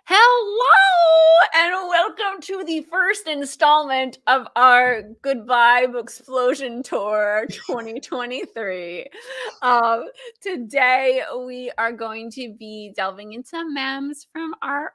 Hello and welcome to the first installment of our Goodbye Booksplosion Tour 2023. Today we are going to be delving into memes from our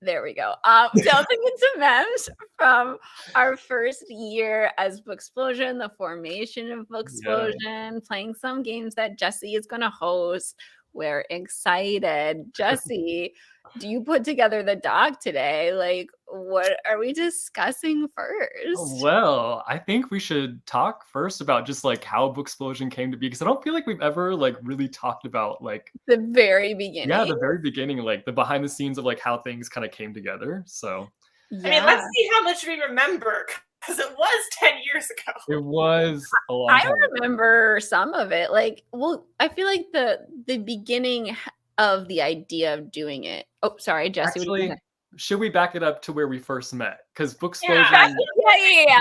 there we go. Delving into memes from our first year as Booksplosion, the formation of Booksplosion, playing some games that Jesse is going to host. We're excited. Jesse, do you put together the doc today? Like, what are we discussing first? Well, I think we should talk first about just like how Booksplosion came to be, because I don't feel like we've ever like really talked about like The very beginning. the very beginning, like the behind the scenes of like how things kind of came together. So I mean, let's see how much we remember, because it was 10 years ago. it was a long I time. remember some of it. Like, well, I feel like the beginning of the idea of doing it. Oh, sorry, Jesse. Actually, should we back it up to where we first met? Because Booksplosion. Yeah.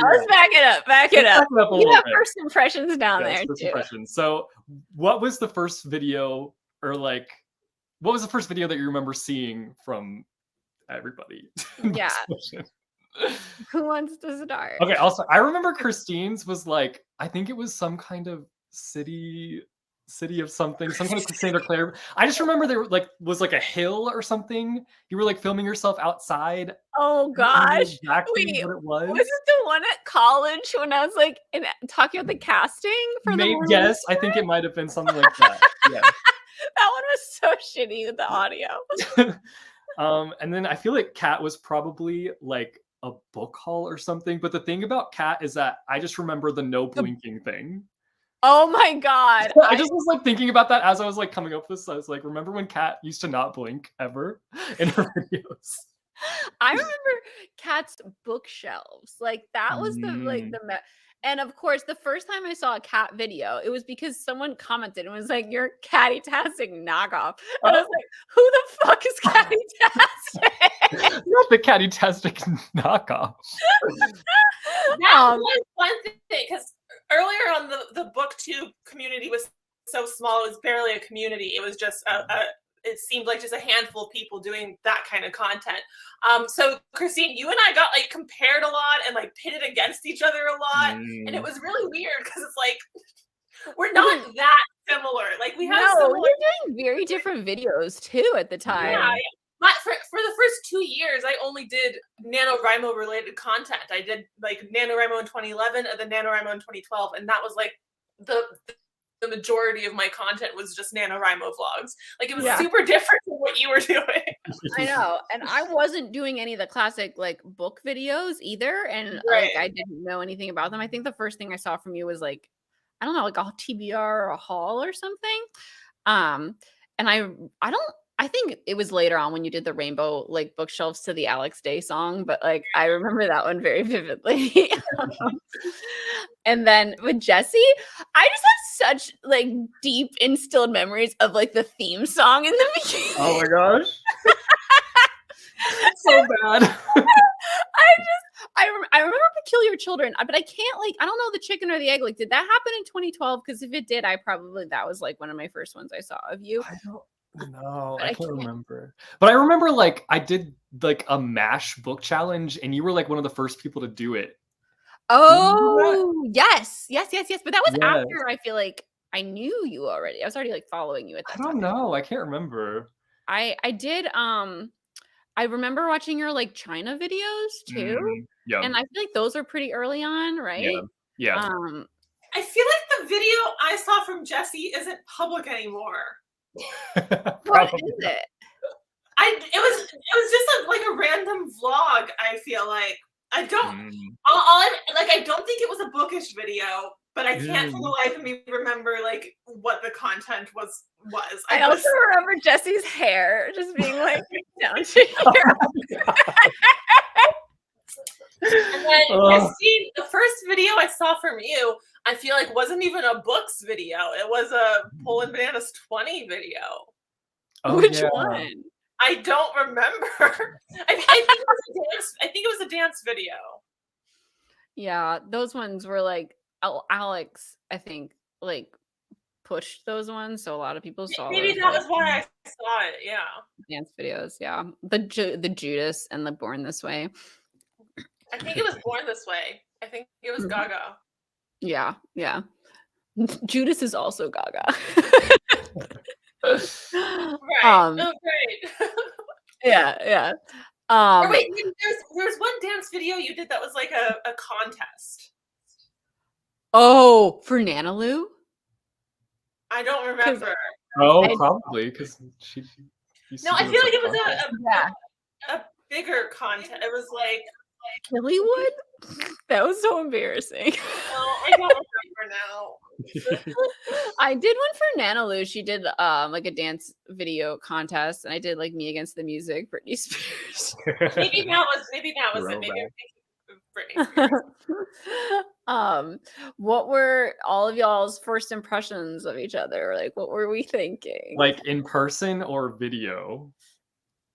Let's back it up. Back it up. You have first impressions down there first too. Impressions. So, what was the first video, or like, what was the first video that you remember seeing from everybody? Yeah. Who wants to start? Okay. Also, I remember Christine's was like, I think it was some kind of city of something, some kind of Santa Clara. I just remember there was like a hill or something. You were like filming yourself outside. Oh gosh, exactly what it was. Was it the one at college when I was like talking about the casting for the yes, I think it might have been something like that. Yeah. That one was so shitty with the audio. And then I feel like Kat was probably like a book haul or something. But the thing about Kat is that I just remember the no blinking thing. Oh my god. I just was like thinking about that as I was like coming up with this. I was like, remember when Kat used to not blink ever in her videos? I remember Kat's bookshelves. Like that was and of course, the first time I saw a cat video, it was because someone commented and was like, "You're Catty-tastic knockoff." And I was like, "Who the fuck is Catty-tastic?" Not the Catty-tastic knockoff. That was one thing, because earlier on the booktube community was so small; it was barely a community. It was just it seemed like just a handful of people doing that kind of content. So Christine, you and I got like compared a lot and like pitted against each other a lot, and it was really weird because it's like we're not that similar. Like we have we're doing very different videos too at the time. Yeah. But for the first 2 years, I only did NaNoWriMo related content. I did like NaNoWriMo in 2011 and then NaNoWriMo in 2012, and that was like the majority of my content was just NaNoWriMo vlogs. Like it was super different from what you were doing. I know. And I wasn't doing any of the classic like book videos either. And like I didn't know anything about them. I think the first thing I saw from you was like, I don't know, like a TBR or a haul or something. And I think it was later on when you did the rainbow like bookshelves to the Alex Day song, but like I remember that one very vividly. And then with Jesse, I just have such like deep instilled memories of like the theme song in the beginning. Oh my gosh. So bad. I remember Peculiar Children, but I can't like, I don't know the chicken or the egg. Like, did that happen in 2012? Because if it did, that was like one of my first ones I saw of you. No, I can't remember. But I remember like I did like a MASH book challenge and you were like one of the first people to do it. Oh, yes. But that was after I feel like I knew you already. I was already like following you at that time. I don't know. I can't remember. I did I remember watching your like China videos too. And I feel like those are pretty early on, right? Yeah. I feel like the video I saw from Jesse isn't public anymore. What is it? It was just like a random vlog. I feel like I don't I don't think it was a bookish video, but I can't for the life of me remember like what the content was. I also remember Jesse's hair just being like down to here. And then Christine, the first video I saw from you, I feel like wasn't even a books video. It was a Poland Bananas 20 video. Which one? I don't remember. I think it was a dance video. Yeah, those ones were like Alex, I think, like pushed those ones, so a lot of people saw Maybe those, that like, was why I saw it. Yeah. dance videos. Yeah, the Judas and the Born This Way. I think it was Born This Way. I think it was Gaga. Yeah, yeah. Judas is also Gaga. Right. Oh, great. Yeah, yeah. Or wait, there's one dance video you did that was like a contest. Oh, for Nanaloo? I don't remember. Oh, probably because she. No, I feel like it was Yeah. a bigger contest. It was like Killywood? That was so embarrassing. I don't remember now. I did one for Nanaloo. She did like a dance video contest, and I did like Me Against the Music, Britney Spears. Maybe that was it. Maybe I'm thinking of Britney Spears. What were all of y'all's first impressions of each other? Like, what were we thinking? Like in person or video?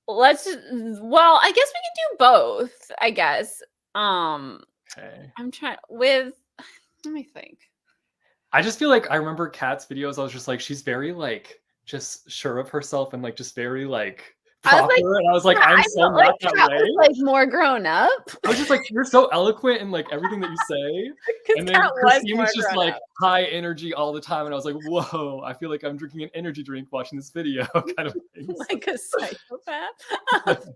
Well, I guess we can do both, I guess. Okay. I'm trying let me think. I just feel like I remember Kat's videos. I was just like, she's very like just sure of herself and like just very like proper. And I was like, I'm so not that way. Like more grown up. I was just like, you're so eloquent in like everything that you say. And then Christine was just like high energy all the time. And I was like, whoa, I feel like I'm drinking an energy drink watching this video kind of thing. Like a psychopath.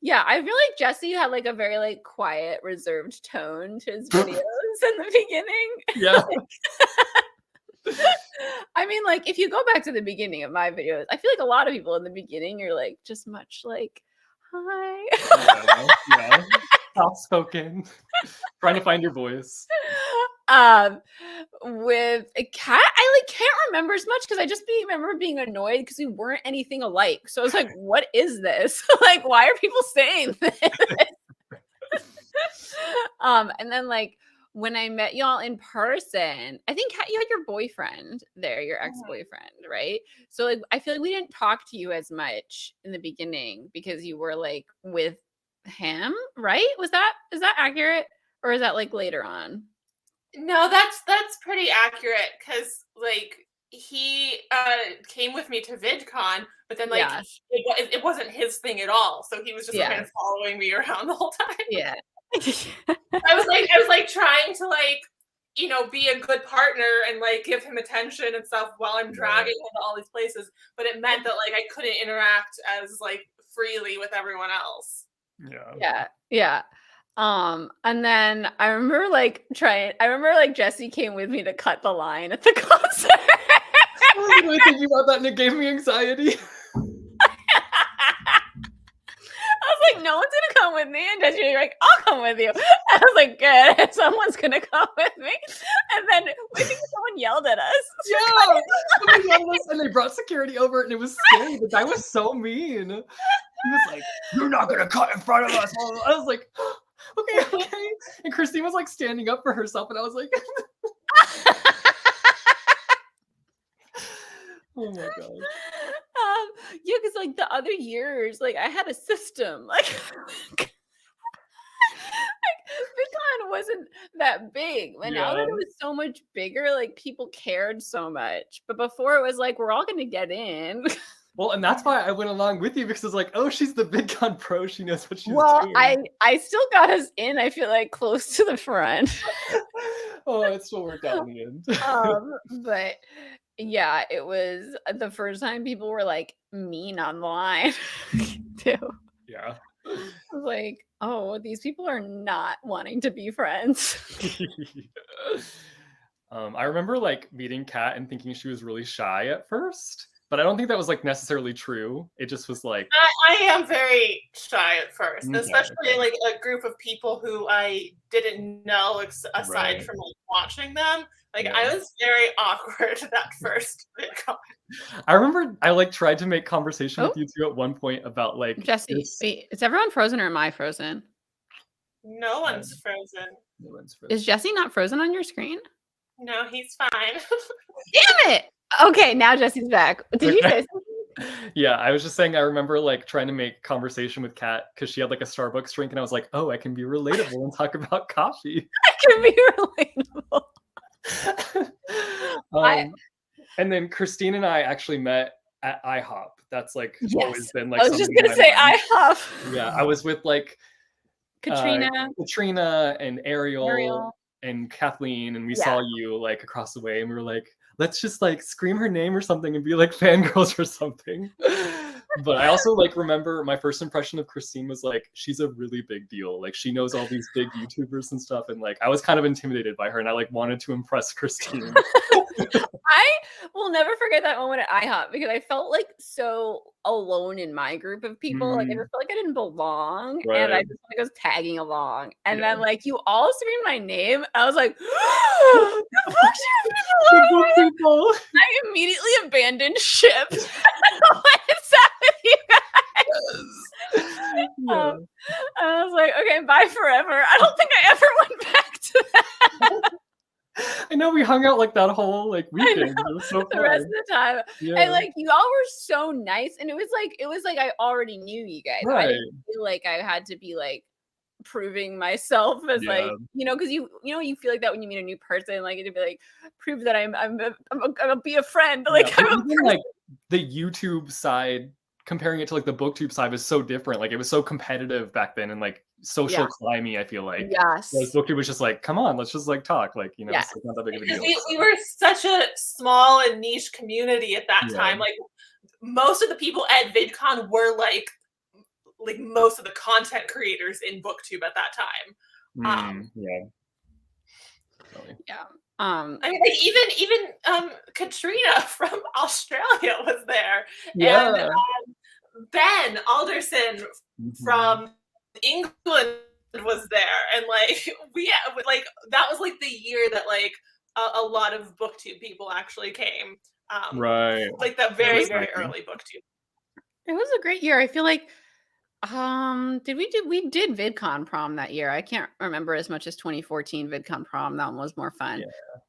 Yeah, I feel like Jesse had like a very like quiet, reserved tone to his videos in the beginning. Yeah. I mean, like if you go back to the beginning of my videos, I feel like a lot of people in the beginning are like just much like, hi. Yeah. Soft spoken. Trying to find your voice. With a Cat, I like can't remember as much because I just remember being annoyed because we weren't anything alike. So I was like, what is this? Like, why are people saying this? And then like when I met y'all in person, I think Kat, you had your boyfriend there, your ex-boyfriend, right? So like I feel like we didn't talk to you as much in the beginning because you were like with him, right? Is that accurate? Or is that like later on? No, that's pretty accurate because like he came with me to VidCon, but then like it wasn't his thing at all. So he was just kind of following me around the whole time. Yeah. I was like trying to like, you know, be a good partner and like give him attention and stuff while I'm dragging him to all these places. But it meant that like I couldn't interact as like freely with everyone else. Yeah. And then I remember like Jesse came with me to cut the line at the concert. I was really thinking about that and it gave me anxiety. I was like, no one's gonna come with me. And Jesse was like, I'll come with you. I was like, good, someone's gonna come with me. And then we think someone yelled at us. Yeah, someone yelled at us and they brought security over and it was scary. The guy was so mean. He was like, you're not gonna cut in front of us. I was like, okay. And Christine was like standing up for herself and I was like, oh my god. Yeah, because like the other years, like I had a system. Like VidCon wasn't that big. But now that it was so much bigger, like people cared so much. But before it was like, we're all gonna get in. Well, and that's why I went along with you because it's like, oh, she's the VidCon pro. She knows what she's doing. Well, I still got us in, I feel like, close to the front. Oh, it still worked out in the end. But yeah, it was the first time people were like mean on the line too. Yeah. I was like, oh, these people are not wanting to be friends. I remember like meeting Kat and thinking she was really shy at first. But I don't think that was like necessarily true. It just was like I am very shy at first, especially like a group of people who I didn't know aside from like watching them. Like I was very awkward that first VidCon. I remember I like tried to make conversation with you two at one point about like Jesse. Wait, is everyone frozen or am I frozen? No one's frozen. No one's frozen. Is Jesse not frozen on your screen? No, he's fine. Damn it! Okay, now Jesse's back. Did you say something? Yeah, I was just saying I remember like trying to make conversation with Kat because she had like a Starbucks drink and I was like, oh, I can be relatable and talk about coffee. I can be relatable. I And then Christine and I actually met at IHOP. That's like always yes. been I like was just something in gonna my say mind. IHOP. Yeah, I was with like Katrina, Katrina and Ariel Ariel. and Kathleen, and we Yeah. saw you like across the way, and we were like, let's just like scream her name or something and be like fangirls or something. But I also like remember my first impression of Christine was like, she's a really big deal. Like she knows all these big YouTubers and stuff, and like I was kind of intimidated by her, and I like wanted to impress Christine. I will never forget that moment at IHOP because I felt like so alone in my group of people. Like I just felt like I didn't belong, and I Right. just like was tagging along. And Yeah. then like you all screamed my name. I was like, the Bookstube people. I immediately abandoned ship. What is up with you guys? Yeah. I was like, okay, bye forever. I don't think I ever went back to that. I know we hung out like that whole like weekend. It was so the fun. rest of the time. Yeah. And like you all were so nice, and it was like I already knew you guys. I Right. didn't feel like I had to be like proving myself as like because you feel like that when you meet a new person, like to be like prove that I'll be a friend. Like but even like the YouTube side, comparing it to like the BookTube side, was so different. Like it was so competitive back then, and like social climby. I feel like yes, whereas BookTube was just like, come on, let's just like talk. Like it's like, not that big of a deal. We were such a small and niche community at that time. Like most of the people at VidCon were like most of the content creators in BookTube at that time. I mean, like even Katrina from Australia was there, and Ben Alderson from England was there, and like that was like the year that like a lot of BookTube people actually came. Right. Like the very early BookTube. It was a great year. I feel like we did VidCon prom that year. I can't remember as much as 2014 VidCon prom. That one was more fun.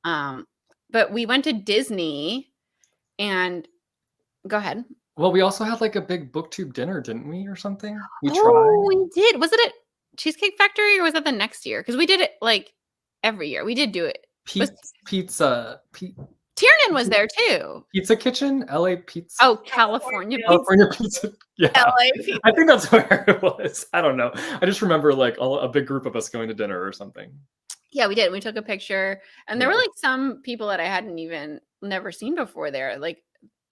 But we went to Disney and go ahead. Well, we also had like a big BookTube dinner, didn't we, or something? We did. Was it at Cheesecake Factory or was that the next year? Because we did it like every year. We did do it. Pizza. Tiernan was there too. Pizza Kitchen, LA Pizza. Oh, California Pizza. Yeah, LA Pizza. I think that's where it was. I don't know. I just remember like a big group of us going to dinner or something. Yeah, we did. We took a picture, and there were like some people that I hadn't even never seen before there. Like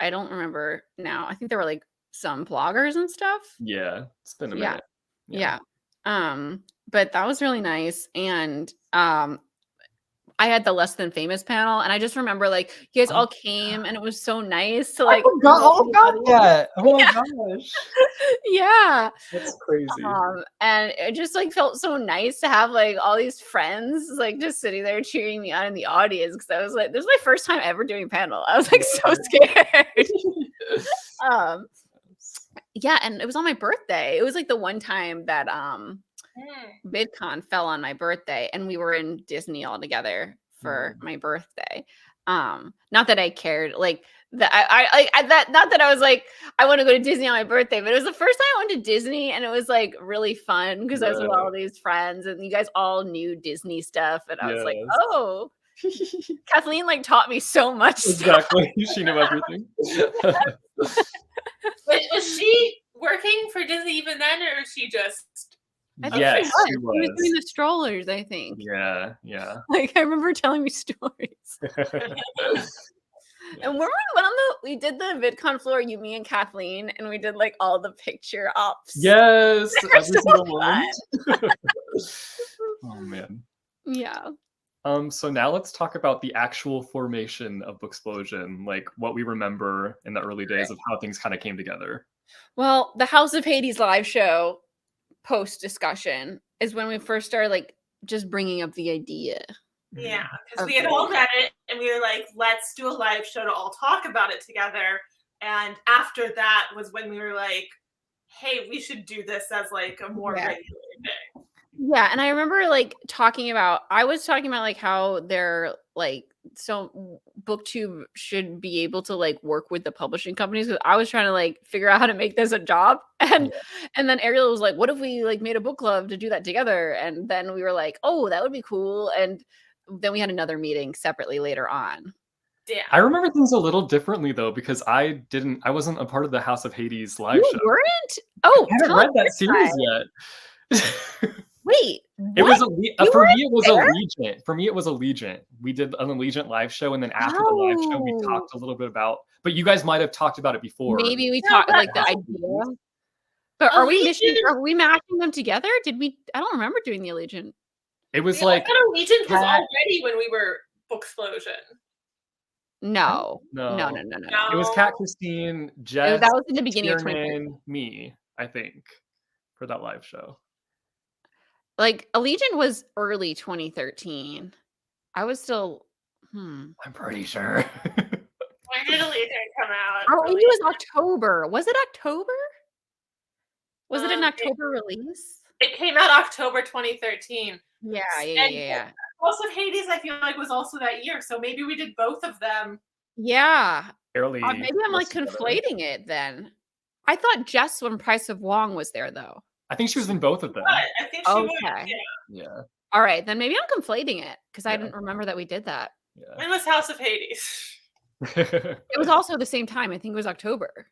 I don't remember now. I think there were like some bloggers and stuff. Yeah, it's been a minute. Yeah. But that was really nice, and I had the Less Than Famous panel, and I just remember like you guys all came, and it was so nice to like. I forgot all about that. Oh my gosh. Yeah, that's crazy. And it just like felt so nice to have like all these friends like just sitting there cheering me on in the audience, because I was like, this is my first time ever doing panel. I was like so scared. Yeah, and it was on my birthday. It was like the one time that VidCon fell on my birthday, and we were in Disney all together for my birthday. Not that I cared, like that not that I was like I want to go to Disney on my birthday, but it was the first time I went to Disney, and it was like really fun because I was with all these friends, and you guys all knew Disney stuff, and I was like, oh. Kathleen like taught me so much. Exactly. She knew everything. Was she working for Disney even then, or is she just? Yes, she was doing the strollers, I think. Yeah. Like I remember telling me stories. And when we did the VidCon floor, you, me, and Kathleen, and we did like all the picture ops. Yes, every so single one. Oh man. Yeah. So now let's talk about the actual formation of Booksplosion, like what we remember in the early days of how things kind of came together. Well, the House of Hades live show post discussion is when we first started like just bringing up the idea. Yeah, because we had all read it, and we were like, let's do a live show to all talk about it together. And after that was when we were like, hey, we should do this as like a more regular thing. Yeah, and I remember like I was talking about like how they're like, so BookTube should be able to like work with the publishing companies, because I was trying to like figure out how to make this a job, and then Ariel was like, what if we like made a book club to do that together? And then we were like, oh, that would be cool. And then we had another meeting separately later on. Yeah. I remember things a little differently though, because I wasn't a part of the House of Hades live You show. weren't? Oh, I haven't read that series yet. Wait, It was what? for me. It was there? Allegiant. For me, it was Allegiant. We did an Allegiant live show, and then after the live show, we talked a little bit about. But you guys might have talked about it before. Maybe we No, talked like the that's- idea. But are we Allegiant- matching them together? Did we? I don't remember doing the Allegiant. It was The like Allegiant was Cat- already when we were Booksplosion. No. No. No. It was Kat, Christine, Jess, That was in the beginning of Tiernan, 2013. me, I think, for that live show. Like Allegiant was early 2013. I was still. I'm pretty sure. When did Allegiant come out? Oh, maybe it was October. Was it October? Was it an it- October release? It came out October 2013. Yeah. House of Hades, I feel like, was also that year. So maybe we did both of them. Yeah. Barely. Maybe I'm like conflating it then. I thought Jess when Price of Wong was there though. I think she was in both of them. But I think she was. Okay. Yeah. All right, then maybe I'm conflating it because I Yeah. didn't remember that we did that. Yeah. When was House of Hades? It was also the same time. I think it was October.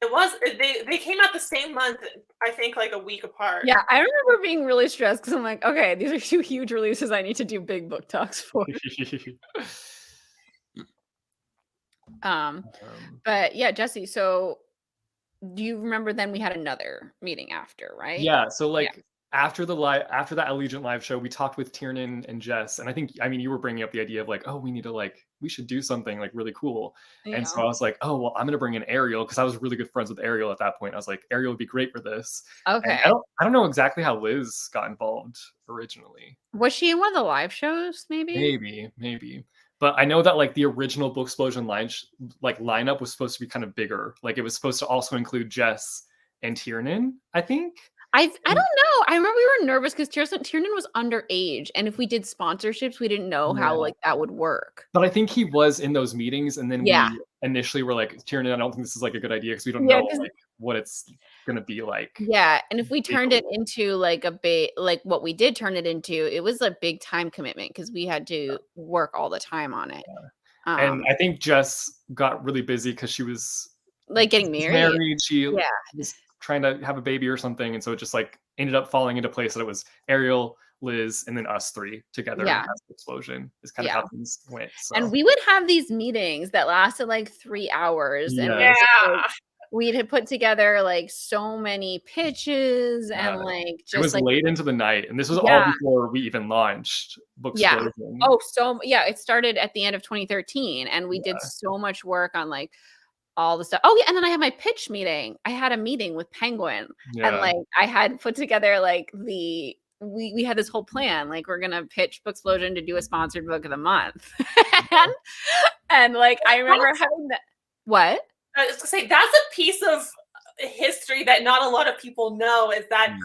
It was. They came out the same month. I think like a week apart. Yeah, I remember being really stressed because I'm like, okay, these are two huge releases I need to do big book talks for. But yeah, Jesse. So, do you remember? Then we had another meeting after, right? Yeah. So like after that Allegiant live show, we talked with Tiernan and Jess, and I mean, you were bringing up the idea of like, oh, we should do something like really cool. Yeah. And so I was like, oh, well, I'm gonna bring in Ariel because I was really good friends with Ariel at that point. I was like, Ariel would be great for this. Okay. And I don't know exactly how Liz got involved originally. Was she in one of the live shows? Maybe. Maybe. But I know that like the original Booksplosion lineup was supposed to be kind of bigger. Like it was supposed to also include Jess and Tiernan, I think. I don't know. I remember we were nervous because Tiernan was underage, and if we did sponsorships, we didn't know how like that would work. But I think he was in those meetings, and then we initially were like, Tiernan, I don't think this is like a good idea because we don't know like what it's gonna be like. Yeah, and if we turned it into like a big, like what we did turn it into, it was a big time commitment because we had to work all the time on it. Yeah. And I think Jess got really busy because she was like getting married. She was trying to have a baby or something, and so it just like ended up falling into place that it was Ariel, Liz, and then us three together. Yeah, Explosion is kind of how things went. So. And we would have these meetings that lasted like 3 hours, and we had put together like so many pitches and like just it was like late into the night, and this was all before we even launched Booksplosion. It started at the end of 2013, and we did so much work on like all the stuff. Oh yeah, and then I had my pitch meeting. I had a meeting with Penguin, and like I had put together like we had this whole plan. Like we're gonna pitch Booksplosion to do a sponsored book of the month, and like I remember having that. What? I was gonna say that's a piece of history that not a lot of people know is that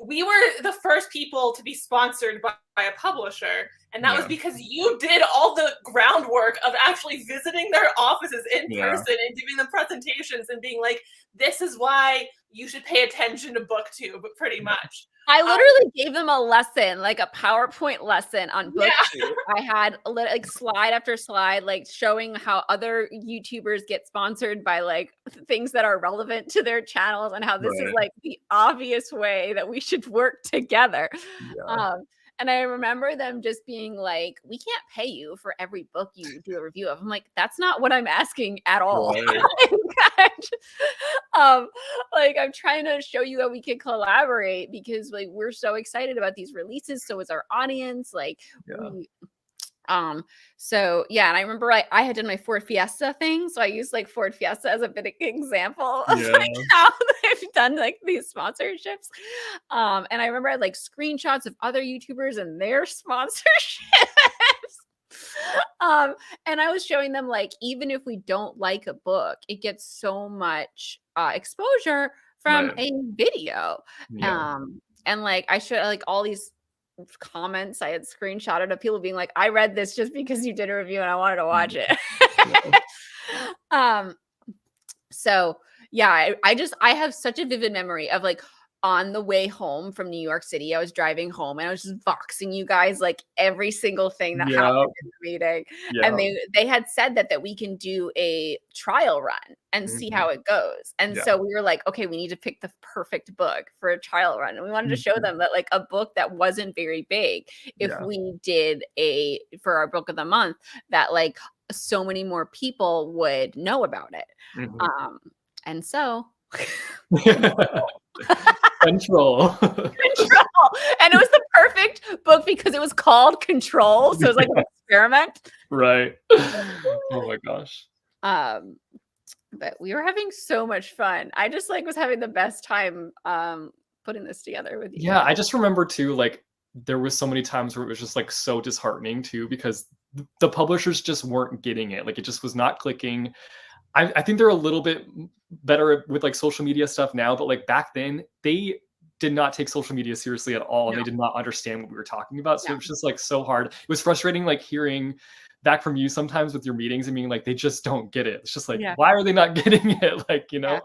we were the first people to be sponsored by a publisher. And that was because you did all the groundwork of actually visiting their offices in person and giving them presentations and being like, this is why you should pay attention to BookTube, pretty much. I literally gave them a lesson, like a PowerPoint lesson on BookTube. I had like slide after slide, like showing how other YouTubers get sponsored by like things that are relevant to their channels and how this is like the obvious way that we should work together. And I remember them just being like, we can't pay you for every book you do a review of. I'm like, that's not what I'm asking at all. Like, I'm trying to show you that we can collaborate because like we're so excited about these releases. So is our audience. Like, so yeah, and I remember I had done my Ford Fiesta thing, so I used like Ford Fiesta as a big example of like how they've done like these sponsorships. And I remember I had like screenshots of other YouTubers and their sponsorships. And I was showing them like even if we don't like a book, it gets so much exposure from a video. And like I showed like all these comments I had screenshotted of people being like, I read this just because you did a review and I wanted to watch it. So yeah, I have such a vivid memory of like on the way home from New York City, I was driving home and I was just voxing you guys like every single thing that happened in the meeting. And they had said that we can do a trial run and see how it goes. And so we were like, okay, we need to pick the perfect book for a trial run. And we wanted to show them that like a book that wasn't very big, if we did for our book of the month, that like so many more people would know about it. And so Control. And it was the perfect book because it was called Control. So it was like an experiment. Right. Oh my gosh. But we were having so much fun. I just like was having the best time putting this together with you. Yeah, I just remember too, like there was so many times where it was just like so disheartening too, because the publishers just weren't getting it. Like it just was not clicking. I think they're a little bit better with like social media stuff now, but like back then they did not take social media seriously at all. And they did not understand what we were talking about. So it was just like so hard. It was frustrating, like hearing back from you sometimes with your meetings and being like, they just don't get it. It's just like, why are they not getting it? Like, you know,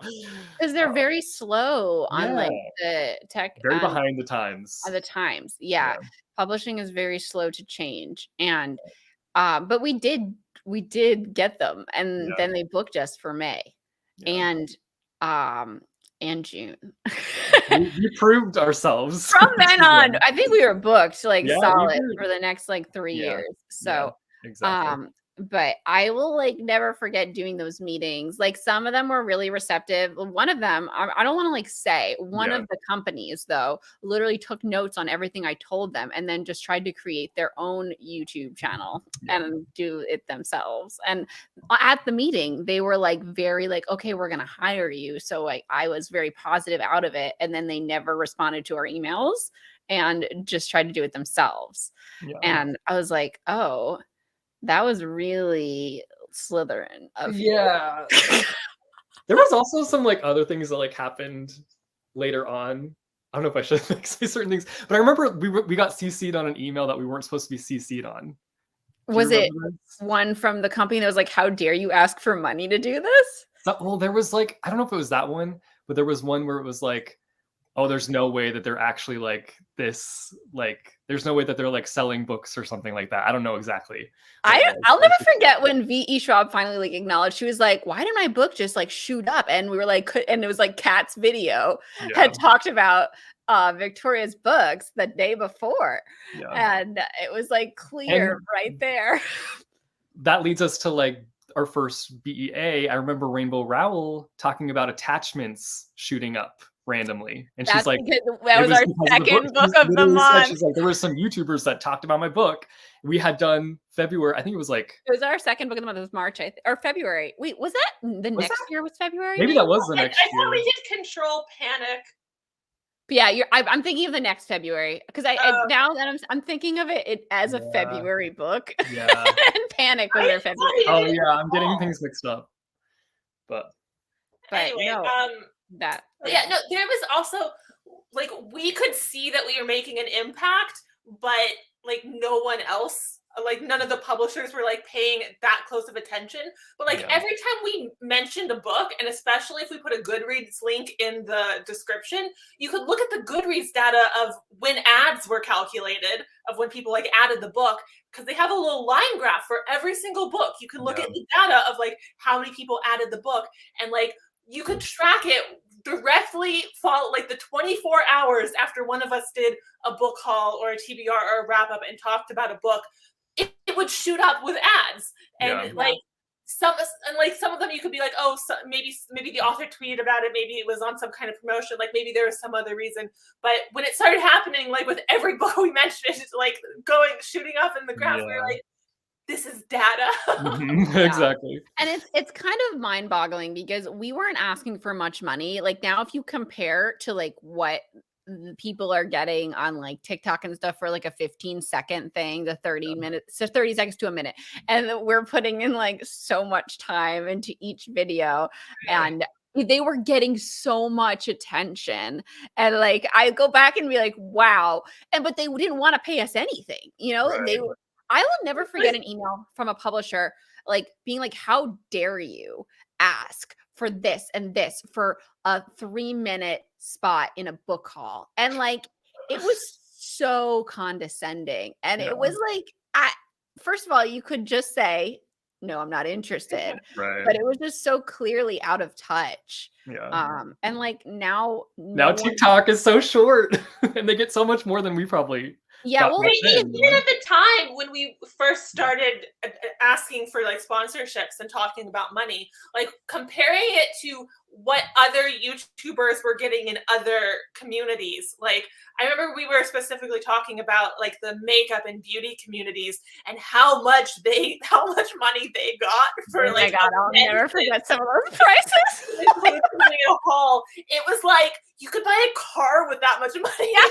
because they're very slow on like the tech, very behind the times. Publishing is very slow to change. And but we did get them, and then they booked us for May and June. we proved ourselves from then on. I think we were booked like solid for the next like 3 years. So exactly. But I will like never forget doing those meetings. Like some of them were really receptive. One of them, I don't want to like say, one of the companies though literally took notes on everything I told them and then just tried to create their own YouTube channel and do it themselves. And at the meeting, they were like very like, okay, we're gonna hire you. So like I was very positive out of it. And then they never responded to our emails and just tried to do it themselves. And I was like, oh, that was really Slytherin of you. There was also some like other things that like happened later on. I don't know if I should like, say certain things, but I remember we got CC'd on an email that we weren't supposed to be CC'd on. Was it one from the company that was like, how dare you ask for money to do this? Well, there was like, I don't know if it was that one, but there was one where it was like, oh, there's no way that they're actually like this, like, there's no way that they're like selling books or something like that. I don't know exactly. I'll never forget when V.E. Schwab finally like acknowledged, she was like, why did my book just like shoot up? And we were like, and it was like Kat's video had talked about Victoria's books the day before. And it was like clear right there. That leads us to like our first BEA. I remember Rainbow Rowell talking about attachments shooting up randomly, and she's like, that was our second book of the month. She's like, there were some YouTubers that talked about my book. We had done February, I think it was our second book of the month. It was March, or February. Wait, was that the next year? Was February? Maybe that was the next year. I thought we did Control, Panic. But yeah, I'm thinking of the next February because now that I'm thinking of it as a February book. And Panic was their February. Oh yeah, I'm getting things mixed up. But anyway, there was also like, we could see that we were making an impact, but like no one else, like none of the publishers were like paying that close of attention. But like every time we mentioned a book, and especially if we put a Goodreads link in the description, you could look at the Goodreads data of when ads were calculated, of when people like added the book, because they have a little line graph for every single book. You can look at the data of like how many people added the book, and like you could track it directly, follow like the 24 hours after one of us did a book haul or a TBR or a wrap up and talked about a book, it would shoot up with ads. And like some of them you could be like, oh, so maybe the author tweeted about it, maybe it was on some kind of promotion, like maybe there was some other reason. But when it started happening, like with every book we mentioned, it's like shooting up in the graph, we were like, this is data. Exactly. And it's kind of mind-boggling because we weren't asking for much money. Like now, if you compare to like what people are getting on like TikTok and stuff for like a 15-second thing, the 30 minutes, so 30 seconds to a minute, and we're putting in like so much time into each video, and they were getting so much attention. And like I go back and be like, wow. But they didn't want to pay us anything, you know. I will never forget an email from a publisher like being like, how dare you ask for this and this for a 3-minute spot in a book hall. And like, it was so condescending. And it was like, first of all, you could just say, no, I'm not interested. Right. But it was just so clearly out of touch. Yeah. And like now TikTok is so short and they get so much more than we probably well, even at the time when we first started asking for like sponsorships and talking about money, like comparing it to what other YouTubers were getting in other communities. Like I remember we were specifically talking about like the makeup and beauty communities and how much money they got for oh my God, I'll never forget some of those prices. A haul. It was like you could buy a car with that much money. Yes.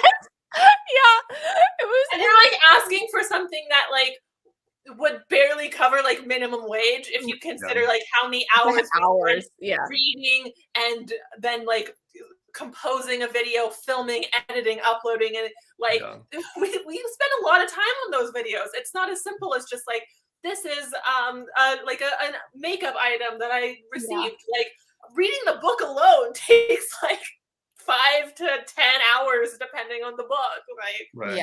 Yeah, it was. And they're like asking for something that like would barely cover like minimum wage if you consider like how many hours reading and then like composing a video, filming, editing, uploading, and like we spend a lot of time on those videos. It's not as simple as just like this is like a makeup item that I received. Like reading the book alone takes like 5 to 10 hours depending on the book. Like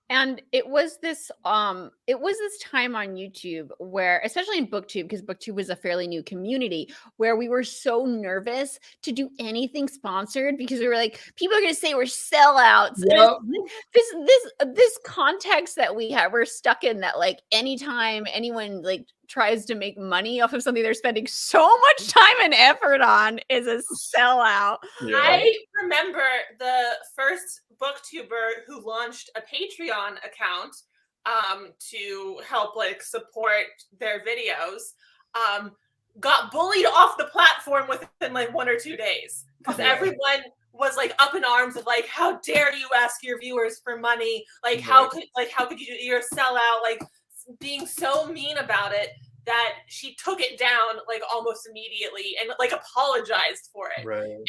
And it was this time on YouTube where, especially in BookTube, because BookTube was a fairly new community, where we were so nervous to do anything sponsored because we were like, people are going to say we're sellouts. Yep. This context that we're stuck in, that like anytime anyone like tries to make money off of something they're spending so much time and effort on is a sellout. I remember the first booktuber who launched a Patreon account to help like support their videos got bullied off the platform within like 1 or 2 days because everyone was like up in arms of like, how dare you ask your viewers for money, like how could you do, you're a sellout, like being so mean about it that she took it down like almost immediately and like apologized for it.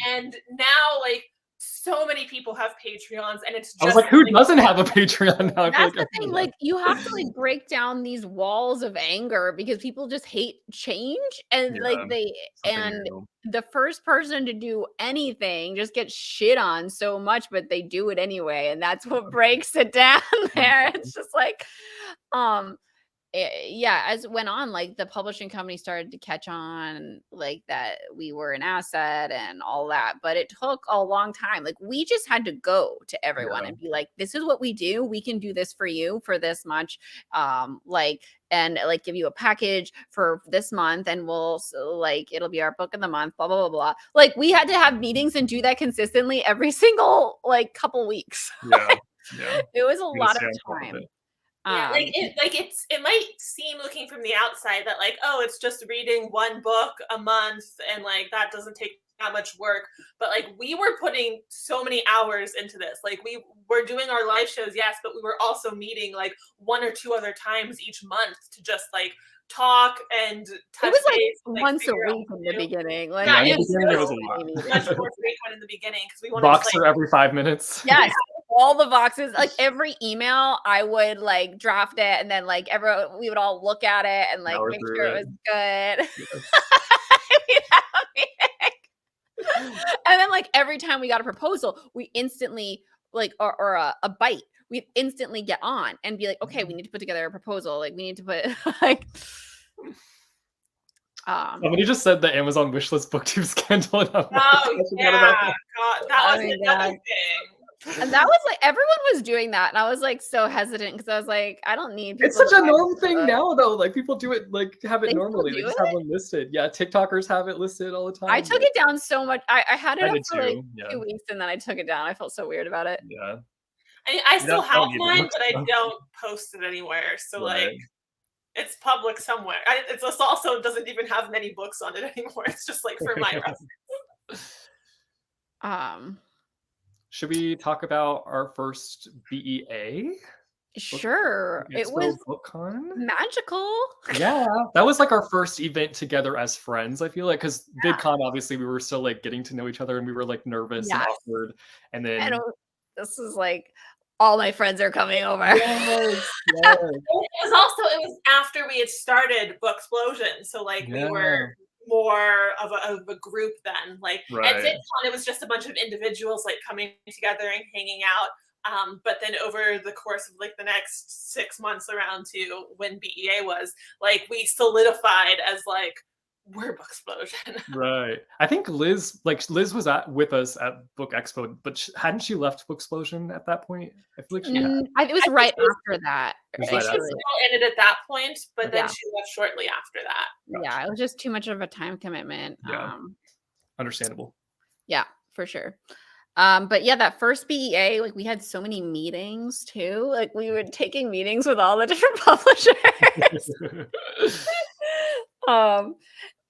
And now like so many people have Patreons, and it's just I was like, who doesn't have a Patreon now? That's the thing. Like, you have to like break down these walls of anger because people just hate change, and like the first person to do anything just gets shit on so much, but they do it anyway, and that's what breaks it down there. It's just like, as it went on, like the publishing company started to catch on, like that we were an asset and all that, but it took a long time. Like we just had to go to everyone and be like, this is what we do. We can do this for you for this much. And like give you a package for this month, and we'll like, it'll be our book of the month, blah, blah, blah, blah. Like we had to have meetings and do that consistently every single like couple weeks. It was a lot of time. It might seem looking from the outside that like, oh, it's just reading one book a month and like that doesn't take that much work, but like we were putting so many hours into this. Like we were doing our live shows, yes, but we were also meeting like 1 or 2 other times each month to just like talk and touch. It was like once a week in the beginning. Like it was a lot. Much more frequent in the beginning because we wanted Voxer every 5 minutes. Yes. All the boxes, like every email, I would like draft it, and then like we would all look at it and like make sure it was good. And then like every time we got a proposal, we instantly like or a bite, we'd instantly get on and be like, okay, we need to put together a proposal. Like we need to put like. Somebody just said the Amazon wishlist booktube scandal. God, that was another thing. And that was like, everyone was doing that, and I was like so hesitant because I was like, I don't need people. It's such a normal thing now, though. Like people do it, like have it normally. They just have one listed. Yeah, TikTokers have it listed all the time. I took it down so much. I had it up for like 2 weeks, and then I took it down. I felt so weird about it. Yeah, I still have mine, but I don't post it anywhere. So like, it's public somewhere. It also doesn't even have many books on it anymore. It's just like for my reference. Should we talk about our first BEA? Sure. It was BookCon. Magical. Yeah, that was like our first event together as friends, I feel like, because VidCon, obviously, we were still like getting to know each other, and we were like nervous and awkward. And then this is like, all my friends are coming over. It was after we had started Booksplosion, so like we were more of a group then. Like Right. at VidCon, it was just a bunch of individuals like coming together and hanging out. But then over the course of like the next 6 months around to when BEA was, like we solidified as like we're Booksplosion. Right. I think Liz was with us at Book Expo, but hadn't she left Booksplosion at that point? I feel like she had. It was right after that. It was I think right she after still ended at that point, but then Yeah. she left shortly after that. Yeah, it was just too much of a time commitment. Yeah. Understandable. Yeah, for sure. But yeah, that first BEA, like we had so many meetings too. Like we were taking meetings with all the different publishers.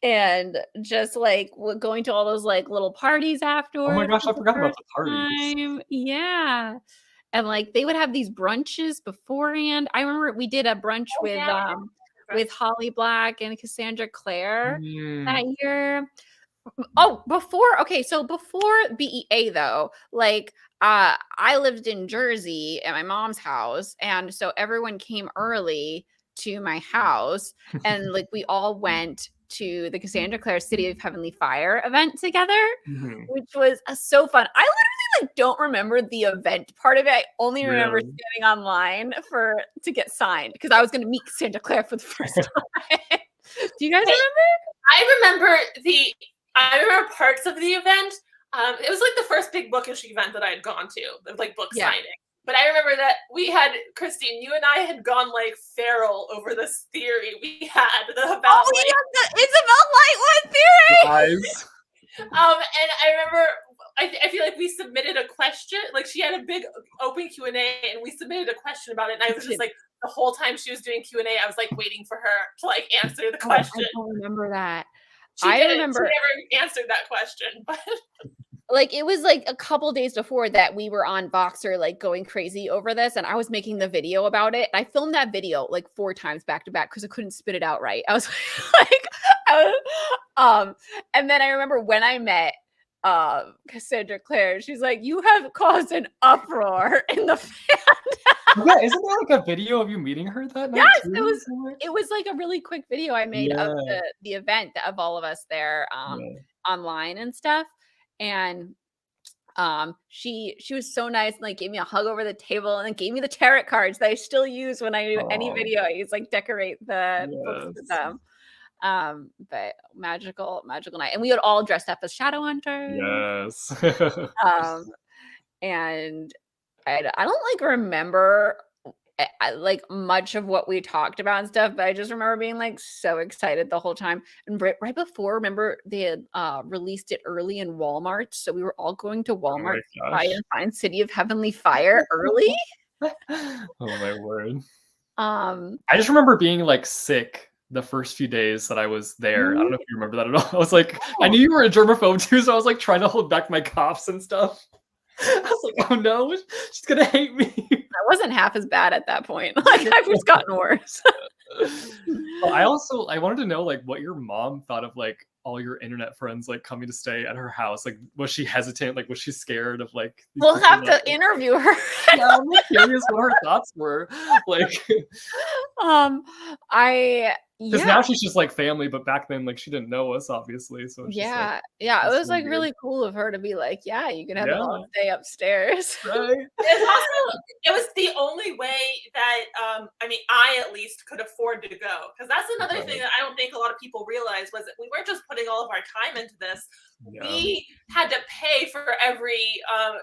And just like going to all those like little parties afterwards. Oh my gosh, I forgot about the parties. Yeah. And like they would have these brunches beforehand. I remember we did a brunch with Holly Black and Cassandra Clare that year. Oh, before BEA though, like I lived in Jersey at my mom's house, and so everyone came early to my house, and like we all went to the Cassandra Clare City of Heavenly Fire event together, which was so fun. I literally like don't remember the event part of it. I only remember standing online to get signed because I was going to meet Cassandra Clare for the first time. Do you guys remember? I remember parts of the event. It was like the first big bookish event that I had gone to, like book signing. But I remember that we had, Christine, you and I had gone like feral over this theory we had about the Isabel Lightwood theory. Guys. And I remember, I feel like we submitted a question. Like she had a big open Q&A, and we submitted a question about it. And I was just like, the whole time she was doing Q&A, I was like waiting for her to like answer the question. I don't remember that. She never answered that question, but like it was like a couple days before that we were on Voxer like going crazy over this, and I was making the video about it. I filmed that video like 4 times back to back because I couldn't spit it out right. I was and then I remember when I met Cassandra Clare, she's like, "You have caused an uproar in the fandom." Yeah, isn't there like a video of you meeting her that night? Yes, it was like a really quick video I made of the event of all of us there online and stuff. And she was so nice and like gave me a hug over the table and then gave me the tarot cards that I still use when I do any video. I use like decorate the books with them. But magical night, and we had all dressed up as shadow hunters. Yes. And I don't like remember like much of what we talked about and stuff, but I just remember being like so excited the whole time. And right before, remember they had released it early in Walmart, so we were all going to Walmart to try and find City of Heavenly Fire early. Oh my word. I just remember being like sick the first few days that I was there. I don't know if you remember that at all. I was like, I knew you were a germaphobe too, so I was like trying to hold back my coughs and stuff. I was like, oh no, she's gonna hate me. I wasn't half as bad at that point. Like I've just gotten worse. Well, I wanted to know like what your mom thought of like all your internet friends like coming to stay at her house. Like, was she hesitant? Like, was she scared of like? We'll have to interview her. Yeah, I'm curious what her thoughts were. Like, because now she's just like family, but back then like she didn't know us obviously. So it's it was like really cool of her to be like, yeah, you can have a long day upstairs. Right. It was the only way that I at least could afford to go, because that's another thing that I don't think a lot of people realize was that we weren't just putting all of our time into this. Yeah. We had to pay for every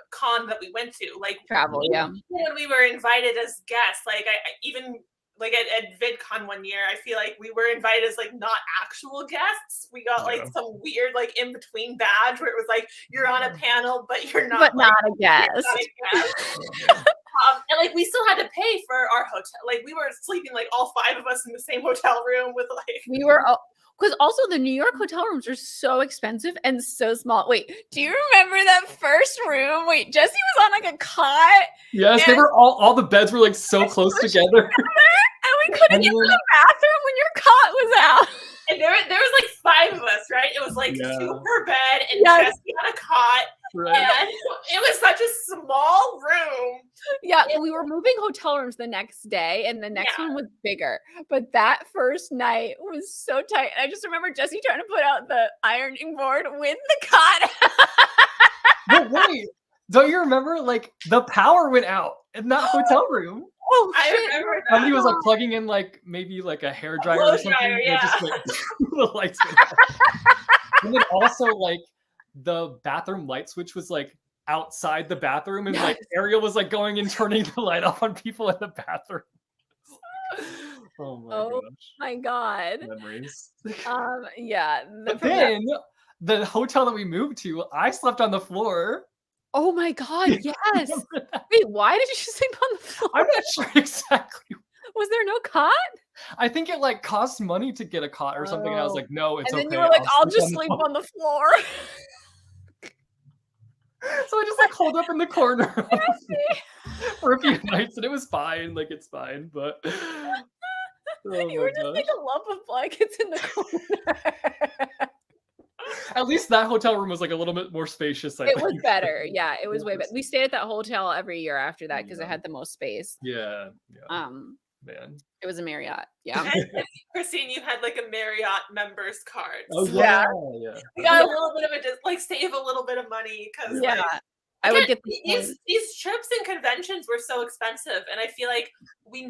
con that we went to, like travel. When we were invited as guests, like I even. Like at VidCon one year, I feel like we were invited as like not actual guests. We got like some weird like in between badge where it was like you're on a panel but you're not. But not a guest. And like we still had to pay for our hotel. Like we were sleeping like all 5 of us in the same hotel room with like. We were. Because also the New York hotel rooms are so expensive and so small. Wait, do you remember that first room? Wait, Jesse was on like a cot. Yes, they were all the beds were like so close together. And we couldn't get to the bathroom when your cot was out. And there was like 5 of us, right? It was like 2 per bed, and Jesse on a cot, Right. And it was such a small room. Yeah, we were moving hotel rooms the next day, and the next one was bigger. But that first night was so tight. I just remember Jesse trying to put out the ironing board with the cot. But wait, don't you remember? Like the power went out in that hotel room. Oh I shit! remember that. Somebody was like plugging in like maybe like a hair dryer blow or something. dryer, and it just yeah. like the lights went out. And then also like the bathroom light switch was like outside the bathroom, and like Ariel was like going and turning the light off on people in the bathroom. Oh my Oh gosh. my god. Memories. Yeah. But then the hotel that we moved to, I slept on the floor. Oh my god, yes. Remember that? Wait, why did you sleep on the floor? I'm not sure exactly. Was there no cot? I think it like cost money to get a cot or something, and I was like, no, it's And then okay. you were like, I'll sleep just on the sleep floor." on the floor. So I just like holed up in the corner for a few nights, and it was fine. Like it's fine, but oh You my were just like gosh. a lump of blankets in the corner. At least that hotel room was like a little bit more spacious. I It think. was better. Yeah, it was way better. We stayed at that hotel every year after that because it Yeah. had the most space. Yeah, yeah, man. It was a Marriott. Yeah. And Christine, you had like a Marriott members card. Oh So yeah, Yeah. yeah. we got a little bit of a like save a little bit of money because Yeah. like, I would again, get the these trips and conventions were so expensive, and I feel like we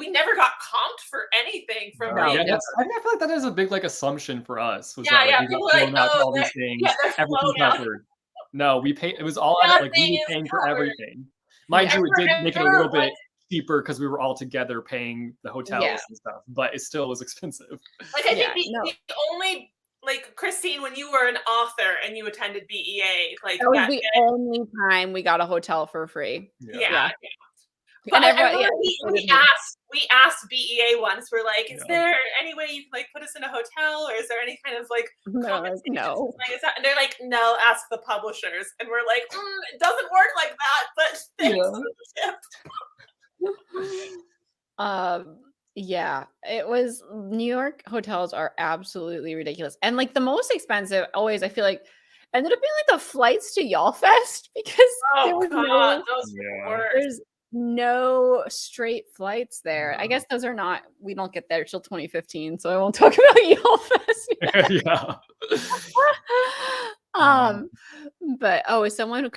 never got comped for anything from No, like Yeah, I mean, I feel like that is a big like assumption for us. Was Yeah, that, like, yeah, we got people are like, flown out to "Oh, all these they're- things, yeah, they're everything flown out." covered. No, we paid. It was all Nothing like we is were paying for covered. everything. Mind Yeah. you, it did make it a Remember little bit cheaper because we were all together paying the hotels Yeah. and stuff, but it still was expensive. Like I Yeah, think the only like Christine, when you were an author and you attended BEA, like that was that, the only time we got a hotel for free. yeah. And But I everyone, remember we asked BEA once. We're like, is Yeah. there any way you can like put us in a hotel, or is there any kind of like They're like, compensation? no. Like, is that? And they're like, no, ask the publishers. And we're like, it doesn't work like that. But thanks Yeah. for the tip. Yeah, it was New York hotels are absolutely ridiculous. And like the most expensive always I feel like ended up being like the flights to Y'all Fest because there Oh was god, those Yeah. were worse. there's no straight flights there. I guess those are not we don't get there till 2015, so I won't talk about Y'all Fest. Yeah. But is someone who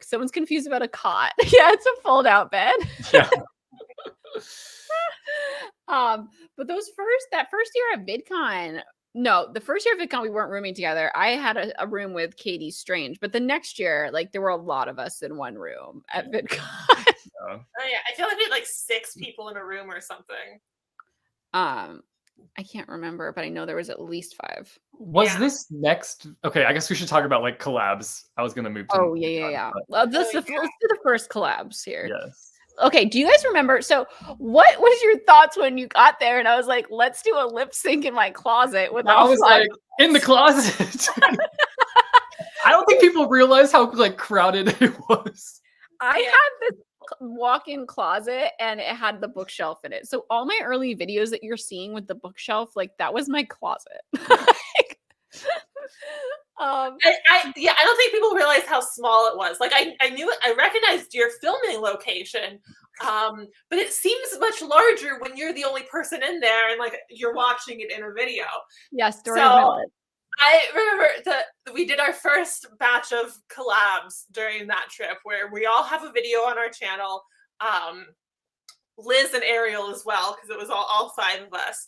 someone's confused about a cot. Yeah, it's a fold out bed. Yeah. But that first year at VidCon, no, the first year of VidCon we weren't rooming together. I had a room with Katie Strange, but the next year, like there were a lot of us in one room at VidCon. Oh yeah, I feel like we had like 6 people in a room or something. I can't remember, but I know there was at least 5. Was this next? Okay, I guess we should talk about like collabs. I was gonna move to. Oh yeah. Well, let's do the first collabs here. Yes. Okay, do you guys remember? So, what was your thoughts when you got there? And I was like, "Let's do a lip sync in my closet." With I was like in the closet. I don't think people realize how like crowded it was. I had this walk-in closet, and it had the bookshelf in it. So all my early videos that you're seeing with the bookshelf, like that was my closet. I don't think people realize how small it was. Like I knew it, I recognized your filming location, but it seems much larger when you're the only person in there and like you're watching it in a video. Yes, I remember we did our first batch of collabs during that trip where we all have a video on our channel. Liz and Ariel as well, because it was all 5 of us.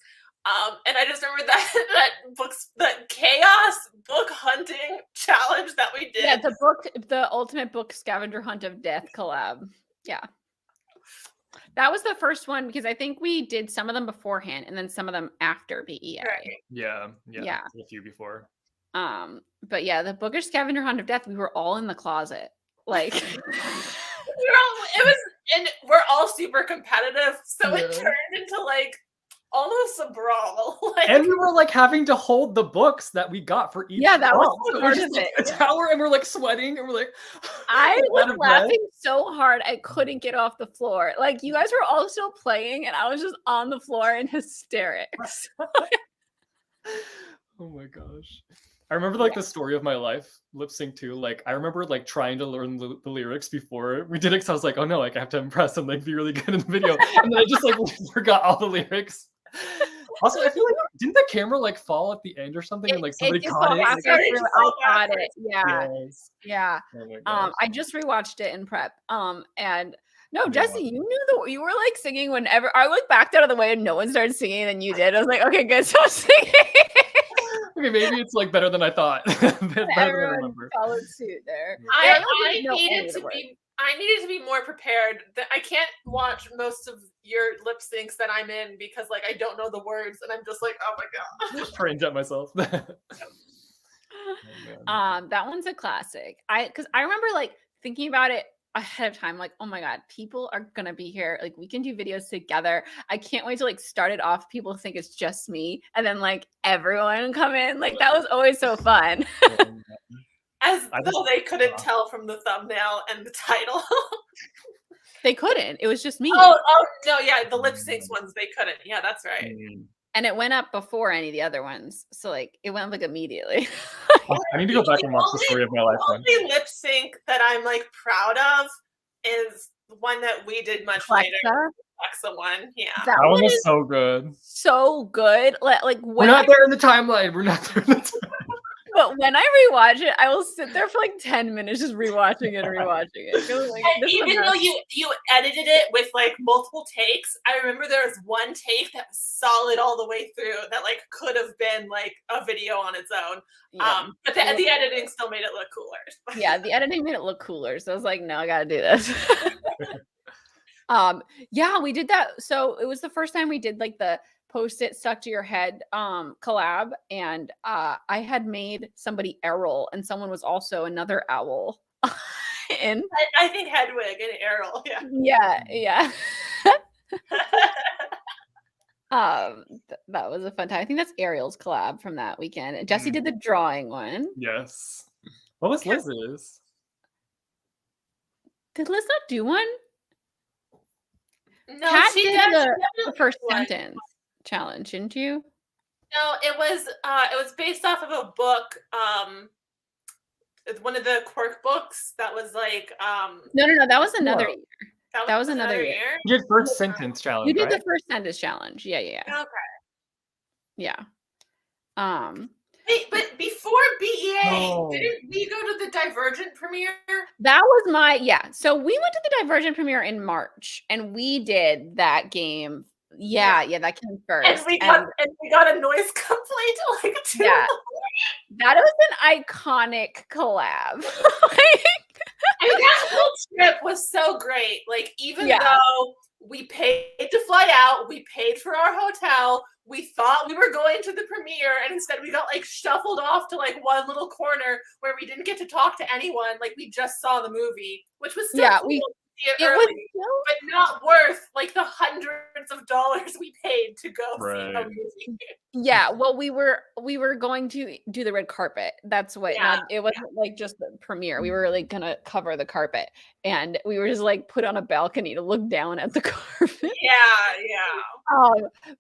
And I just remember that chaos book hunting challenge that we did. Yeah, the ultimate book scavenger hunt of death collab. Yeah. That was the first one because I think we did some of them beforehand and then some of them after BEA. Right. Yeah. Yeah. A few before. But yeah, the bookish scavenger hunt of death, we were all in the closet. Like we're all super competitive, so it turned into like almost a brawl. And we were like having to hold the books that we got for each. Yeah, that was book. part We're of just it. a tower, and we're like sweating, and we're like. I was out of laughing so hard I couldn't get off the floor. Like you guys were all still playing, and I was just on the floor in hysterics. Oh my gosh. I remember like the story of my life lip sync too. Like I remember like trying to learn the lyrics before we did it because I was like, oh no, like I have to impress and like be really good in the video. And then I just like forgot all the lyrics. Also, I feel like didn't the camera like fall at the end or something and like somebody caught it? I caught it. Yeah. Yes. Yeah. Oh my gosh. I just rewatched it in prep. And no, Jesse, you knew you were like singing whenever I like backed out of the way and no one started singing and you did. I was like, okay, good. So I'm singing. Okay, maybe it's like better than I thought. Better than I remember. Followed suit there. I needed to be more prepared. I can't watch most of your lip syncs that I'm in because like I don't know the words and I'm just like, oh my god. Cringe at myself. That one's a classic. Because I remember like thinking about it ahead of time, like, oh my god, people are gonna be here, like we can do videos together. I can't wait to like start it off, people think it's just me and then like everyone come in, like that was always so fun. As though they couldn't tell from the thumbnail and the title. They couldn't, it was just me. Oh no, yeah, the lip syncs ones they couldn't. Yeah, that's right. And it went up before any of the other ones, so like it went up like immediately. I need to go back and watch the story of my life. The only lip sync that I'm like proud of is the one that we did much later. Alexa one, yeah. That one was so good. So good. Like we're not there in the timeline. We're not there in the timeline. But when I rewatch it, I will sit there for like 10 minutes just rewatching it and rewatching it. Like, and even though you edited it with like multiple takes, I remember there was one take that was solid all the way through that like could have been like a video on its own. Yeah. But the editing still made it look cooler. Yeah, the editing made it look cooler. So I was like, no, I gotta do this. Yeah, we did that. So it was the first time we did like the post-it stuck to your head collab, and I had made somebody Errol and someone was also another owl. I think Hedwig and Errol, yeah. That was a fun time. I think that's Ariel's collab from that weekend. And Jesse did the drawing one. Yes. What was Liz's? Did Liz not do one? No, Kat she did did the first sentence challenge, didn't you? No, it was based off of a book, one of the quirk books that was like No, that was another year. That was another year. You did first sentence challenge. You did the first sentence challenge. Yeah. Okay. Yeah. Wait, but before BEA, didn't we go to the Divergent premiere? That was so we went to the Divergent premiere in March and we did that game. Yeah, that came first. And we got a noise complaint like too. Yeah. That was an iconic collab. That whole trip was so great. Like, even though we paid to fly out, we paid for our hotel, we thought we were going to the premiere, and instead we got like shuffled off to like one little corner where we didn't get to talk to anyone. Like, we just saw the movie, which was still cool. It early, but not worth like the hundreds of dollars we paid to go see a movie. Yeah, well, we were going to do the red carpet. That's what it wasn't like just the premiere. We were like gonna cover the carpet, and we were just like put on a balcony to look down at the carpet. Yeah.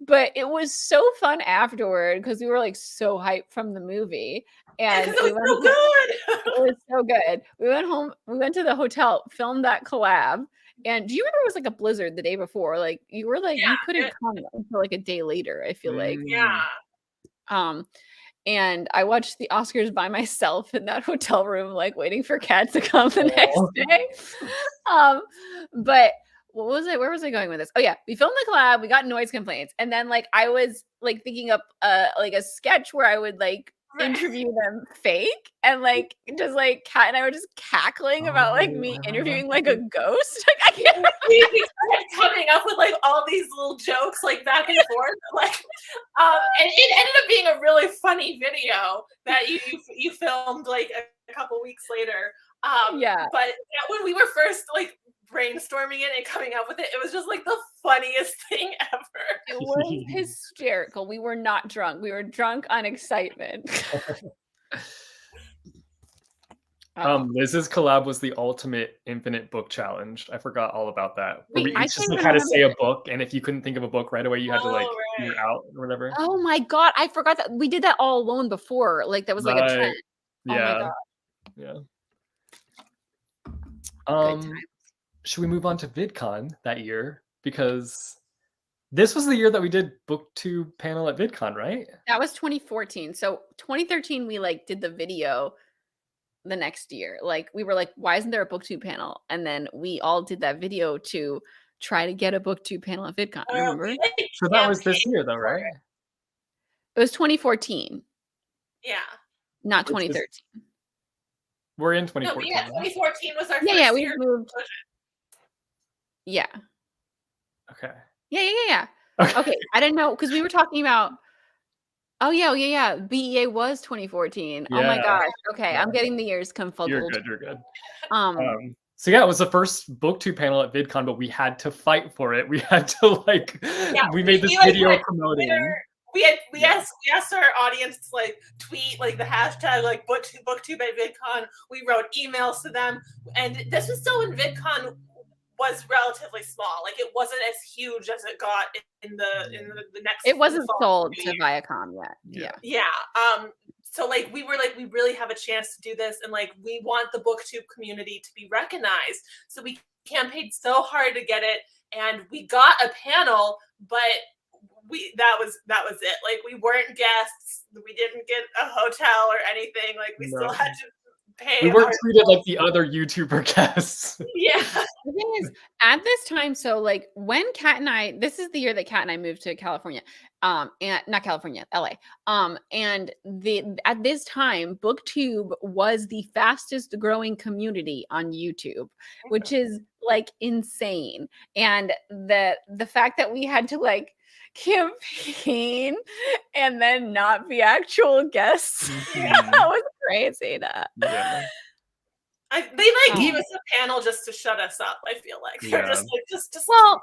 But it was so fun afterward because we were like so hyped from the movie. And it was so good. It was so good. We went home, we went to the hotel, filmed that collab. And do you remember it was like a blizzard the day before? Like you were like, you couldn't come until like a day later, I feel like. Yeah. And I watched the Oscars by myself in that hotel room, like waiting for Kat to come the next day. But what was it? Where was I going with this? Oh yeah, we filmed the collab, we got noise complaints. And then like I was like thinking up like a sketch where I would like interview them fake, and like just like Kat and I were just cackling about like me interviewing like a ghost. Like I can't we kept coming up with like all these little jokes like back and forth, like and it ended up being a really funny video that you filmed like a couple weeks later. But when we were first like brainstorming it and coming up with it, it was just like the funniest thing ever. It was hysterical. We were not drunk. We were drunk on excitement. Oh. Liz's collab was the ultimate infinite book challenge. I forgot all about that. Where Wait, we I each can't just like even had to remember. say a book, and if you couldn't think of a book right away, you had to like Oh, figure right. it out or whatever. Oh my god, I forgot that we did that all alone before. Like that was like a Right. trend. Oh my Yeah. god, Yeah. good time. Should we move on to VidCon that year? Because this was the year that we did booktube panel at VidCon, right? That was 2014. So 2013, we like did the video the next year. Like we were like, why isn't there a booktube panel? And then we all did that video to try to get a booktube panel at VidCon. Remember? We, It like, So that was this campaigned year though, for right? it. was 2014, Yeah. not Which is 2013. We're in No, 2014. yeah, right? 2014 was our Yeah, first yeah, we year. moved. Yeah. Okay. Yeah. Okay, I didn't know because we were talking about. Oh yeah. BEA was 2014. Oh my Yeah. gosh. Okay, Yeah. I'm getting the years confuzzled. You're good. Um, So yeah, it was the first booktube panel at VidCon, but we had to fight for it. We had to like, we made this like, video went promoting. Twitter. We asked our audience to like tweet like the hashtag like booktube at VidCon. We wrote emails to them, and this was still when VidCon was relatively small. Like it wasn't as huge as it got in the next. it wasn't sold few to years. Viacom yet. Yeah. Yeah. So like we were like, we really have a chance to do this, and like we want the booktube community to be recognized. So we campaigned so hard to get it, and we got a panel, but that was it. Like we weren't guests. We didn't get a hotel or anything. Like we still had to pay. We weren't treated like the other YouTuber guests. Yeah. The thing is, at this time, so like when Kat and I, this is the year that Kat and I moved to California, and not California, LA. And at this time, BookTube was the fastest growing community on YouTube, which is like insane. And the fact that we had to like campaign and then not be actual guests, that was crazy. Yeah. They like gave us a panel just to shut us up. I feel like they're just like just well.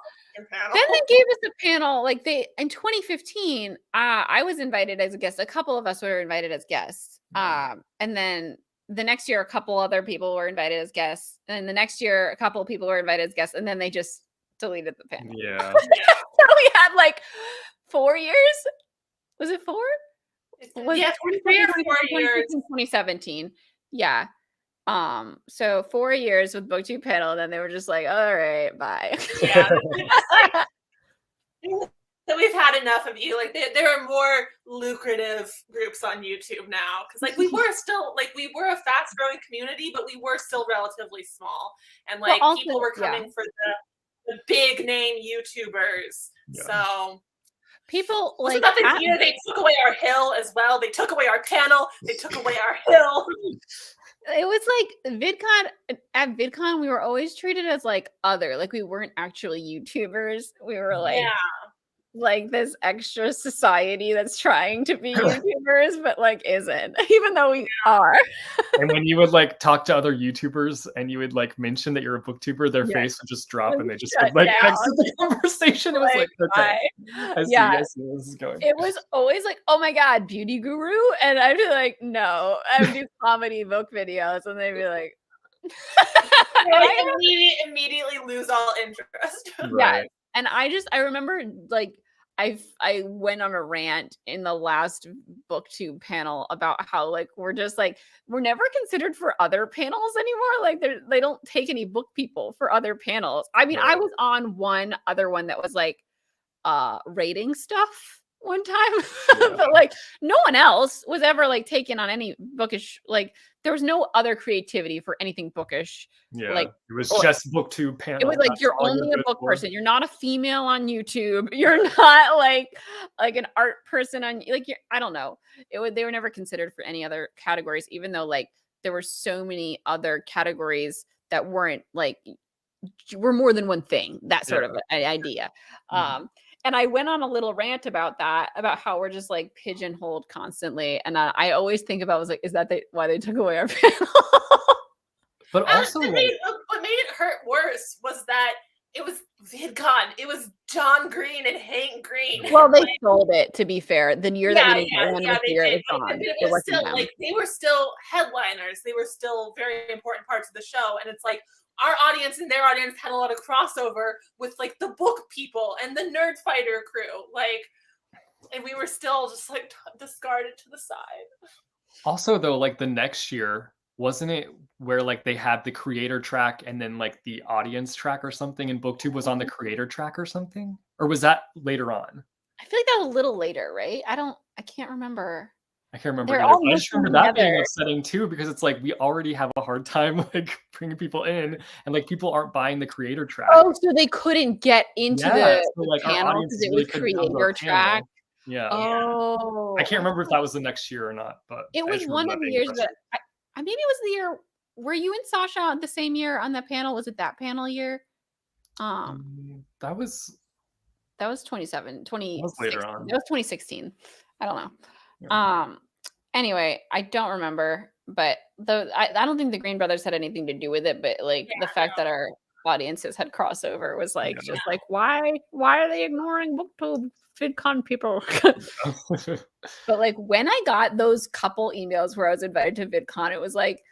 panel. Then they gave us a panel like they in 2015. I was invited as a guest. A couple of us were invited as guests. And then the next year, a couple other people were invited as guests. And the next year, a couple of people were invited as guests. And then they just deleted the panel. Yeah. So we had like 4 years. Was it 4? Yeah, 3 or 4 years. 2017. Yeah. So 4 years with BookTube panel, then they were just like, all right, bye. Yeah. So we've had enough of you. Like there are more lucrative groups on YouTube now. Cause like we were a fast growing community, but we were still relatively small. And like also, people were coming for the big name YouTubers. Yeah. So people like they took away our hill as well. They took away our panel. They took away our hill. It was like VidCon. At VidCon, we were always treated as like other. Like we weren't actually YouTubers. We were like this extra society that's trying to be YouTubers, but like isn't, even though we are. And when you would like talk to other YouTubers and you would like mention that you're a booktuber, their face would just drop and they just would like exit the conversation. It was like, okay, I see where this is going. It was always like, oh my god, beauty guru, and I'd be like, no, I would do comedy book videos, and they'd be like, immediately lose all interest. Right. Yeah. And I remember like I went on a rant in the last BookTube panel about how like we're never considered for other panels anymore. Like they don't take any book people for other panels. I mean, I was on one other one that was like rating stuff one time, but like no one else was ever like taken on any bookish, like there was no other creativity for anything bookish. Yeah, like it was just BookTube panel. It was like you're only a book person. You're not a female on YouTube. You're not like an art person on like I don't know. They were never considered for any other categories, even though like there were so many other categories that weren't like were more than one thing. That sort of an idea. And I went on a little rant about that, about how we're just like pigeonholed constantly. And I always think about, is that why they took away our panel? But also, what made it hurt worse was that It was VidCon. It was John Green and Hank Green. Well, they sold it, to be fair. The year that we didn't yeah, was yeah, the they year it did. was But gone. it It was wasn't still them. like they were still headliners. They were still very important parts of the show, and it's like our audience and their audience had a lot of crossover with like the book people and the Nerd Fighter crew, like, and we were still just like discarded to the side. Also, though, like the next year, wasn't it where like they had the creator track and then like the audience track or something, and BookTube was on the creator track or something? Or was that later on? I feel like that was a little later, right? I can't remember. I can't remember They're either. all But I just mixed remember that being together. upsetting too, because it's like we already have a hard time like bringing people in, and like people aren't buying the creator track. Oh, so they couldn't get into Yeah, so, the like, our panel audience because it really was couldn't come to our creator track. panel. Yeah. Oh, I can't remember if that was the next year or not, but it I was just one remember of that the being years that maybe it was the year. Were you and Sasha the same year on that panel? Was it that panel year? that was 2016. later on. It was 2016. I don't know. Yeah. Anyway, I don't remember, but I don't think the Green Brothers had anything to do with it, but like the fact that our audiences had crossover was like just like why are they ignoring BookTube VidCon people? But like when I got those couple emails where I was invited to VidCon, it was like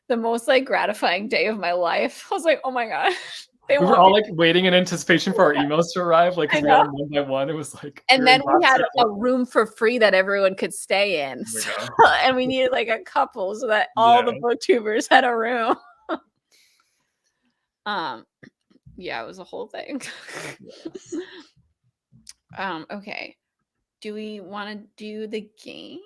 the most like gratifying day of my life. I was like, oh my gosh. We were all like waiting in anticipation for our emails to arrive, like, because we got them one by one. It was like, and then we had a room for free that everyone could stay in, and we needed like a couple so that all the booktubers had a room. Yeah, it was a whole thing. Okay, do we want to do the game?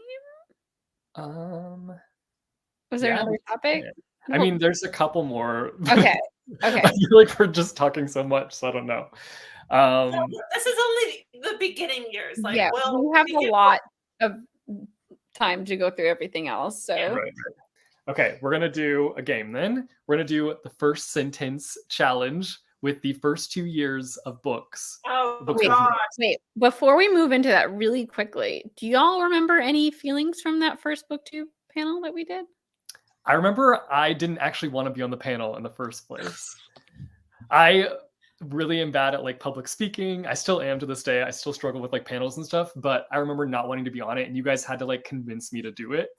Was there another topic? I mean, there's a couple more. Okay. I feel like we're just talking so much, so I don't know. This is only the beginning years. Like, yeah, we have a lot of time to go through everything else. So, right. Okay, we're gonna do a game then. We're gonna do the first sentence challenge with the first 2 years of books. Oh, wait! Before we move into that, really quickly, do y'all remember any feelings from that first BookTube panel that we did? I remember I didn't actually want to be on the panel in the first place. I really am bad at like public speaking. I still am to this day. I still struggle with like panels and stuff, but I remember not wanting to be on it, and you guys had to like convince me to do it.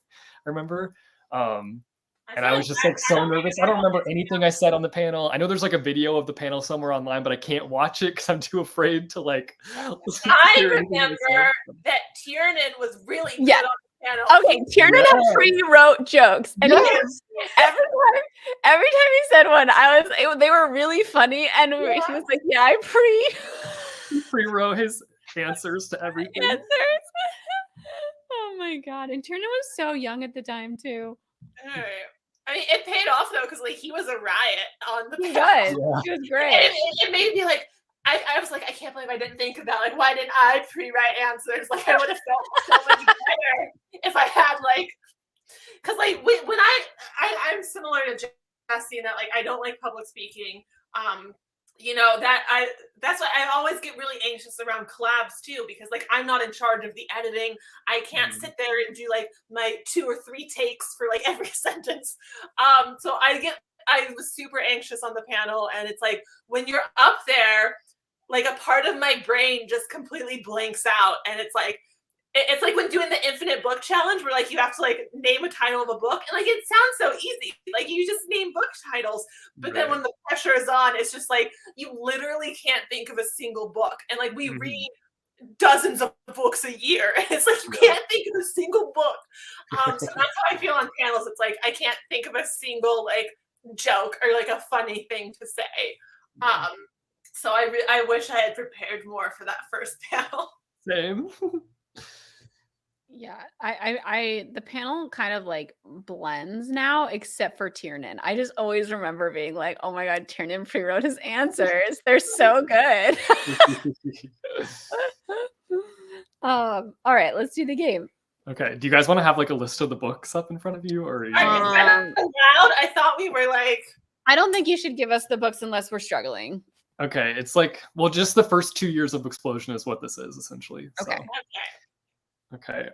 I remember. And I was just like so nervous. I don't remember anything I said on the panel. I know there's like a video of the panel somewhere online, but I can't watch it because I'm too afraid to like. I remember that Tiernan was really good on the panel. Okay, Tiernan had pre-wrote jokes, and every time he said one, they were really funny, and he was like, "Yeah, I pre-wrote his answers to everything." Oh my god! And Tiernan was so young at the time too. I mean, it paid off though, because like he was a riot on the panel. He was great. It made me like, I was like, I can't believe I didn't think about like, why didn't I pre-write answers? Like, I would have felt so much better if I had like, because like when I'm similar to Jesse in that like I don't like public speaking. You know, that's why I always get really anxious around collabs too, because like I'm not in charge of the editing. I can't sit there and do like my 2 or 3 takes for like every sentence. So I was super anxious on the panel, and it's like when you're up there, like a part of my brain just completely blanks out, and it's like when doing the infinite book challenge where like you have to like name a title of a book, and like it sounds so easy, like you just name book titles, but then when the pressure is on, it's just like you literally can't think of a single book, and like we read dozens of books a year, and it's like you can't think of a single book. So that's how I feel on panels. It's like I can't think of a single like joke or like a funny thing to say. So I wish I had prepared more for that first panel. Same. Yeah, the panel kind of like blends now, except for Tiernan. I just always remember being like, oh my god, Tiernan pre-wrote his answers. They're so good. All right, let's do the game. Okay. Do you guys want to have like a list of the books up in front of you, or? Loud? I thought we were like. I don't think you should give us the books unless we're struggling. Okay, it's like, well, just the first 2 years of Booksplosion is what this is essentially. Okay. So. Okay.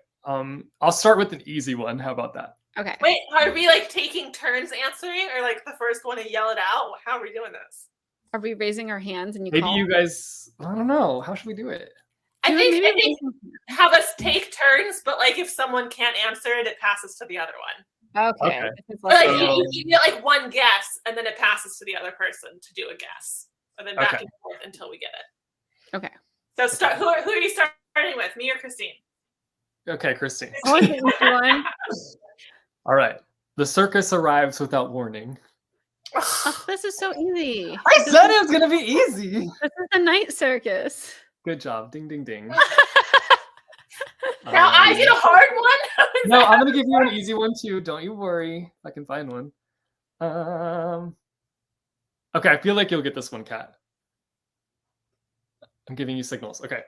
I'll start with an easy one. How about that? Okay. Wait, are we like taking turns answering, or like the first one to yell it out? How are we doing this? Are we raising our hands and you Maybe call? you guys. I don't know. How should we do it? I think maybe have us take turns, but like if someone can't answer it, it passes to the other one. Okay. Okay. It's Or like like, you get like one guess, and then it passes to the other person to do a guess, and then back Okay. and forth until we get it. okay. So start. Who are you starting with? Me or Christine? Okay, Christine. I want the easy one. All right. The circus arrives without warning. Oh, this is so easy. I said it was gonna be easy. This is the night circus. Good job. Ding, ding, ding. Now I get a hard one. No, I'm gonna give you an easy one too. Don't you worry. I can find one. Okay, I feel like you'll get this one, Kat. I'm giving you signals. Okay.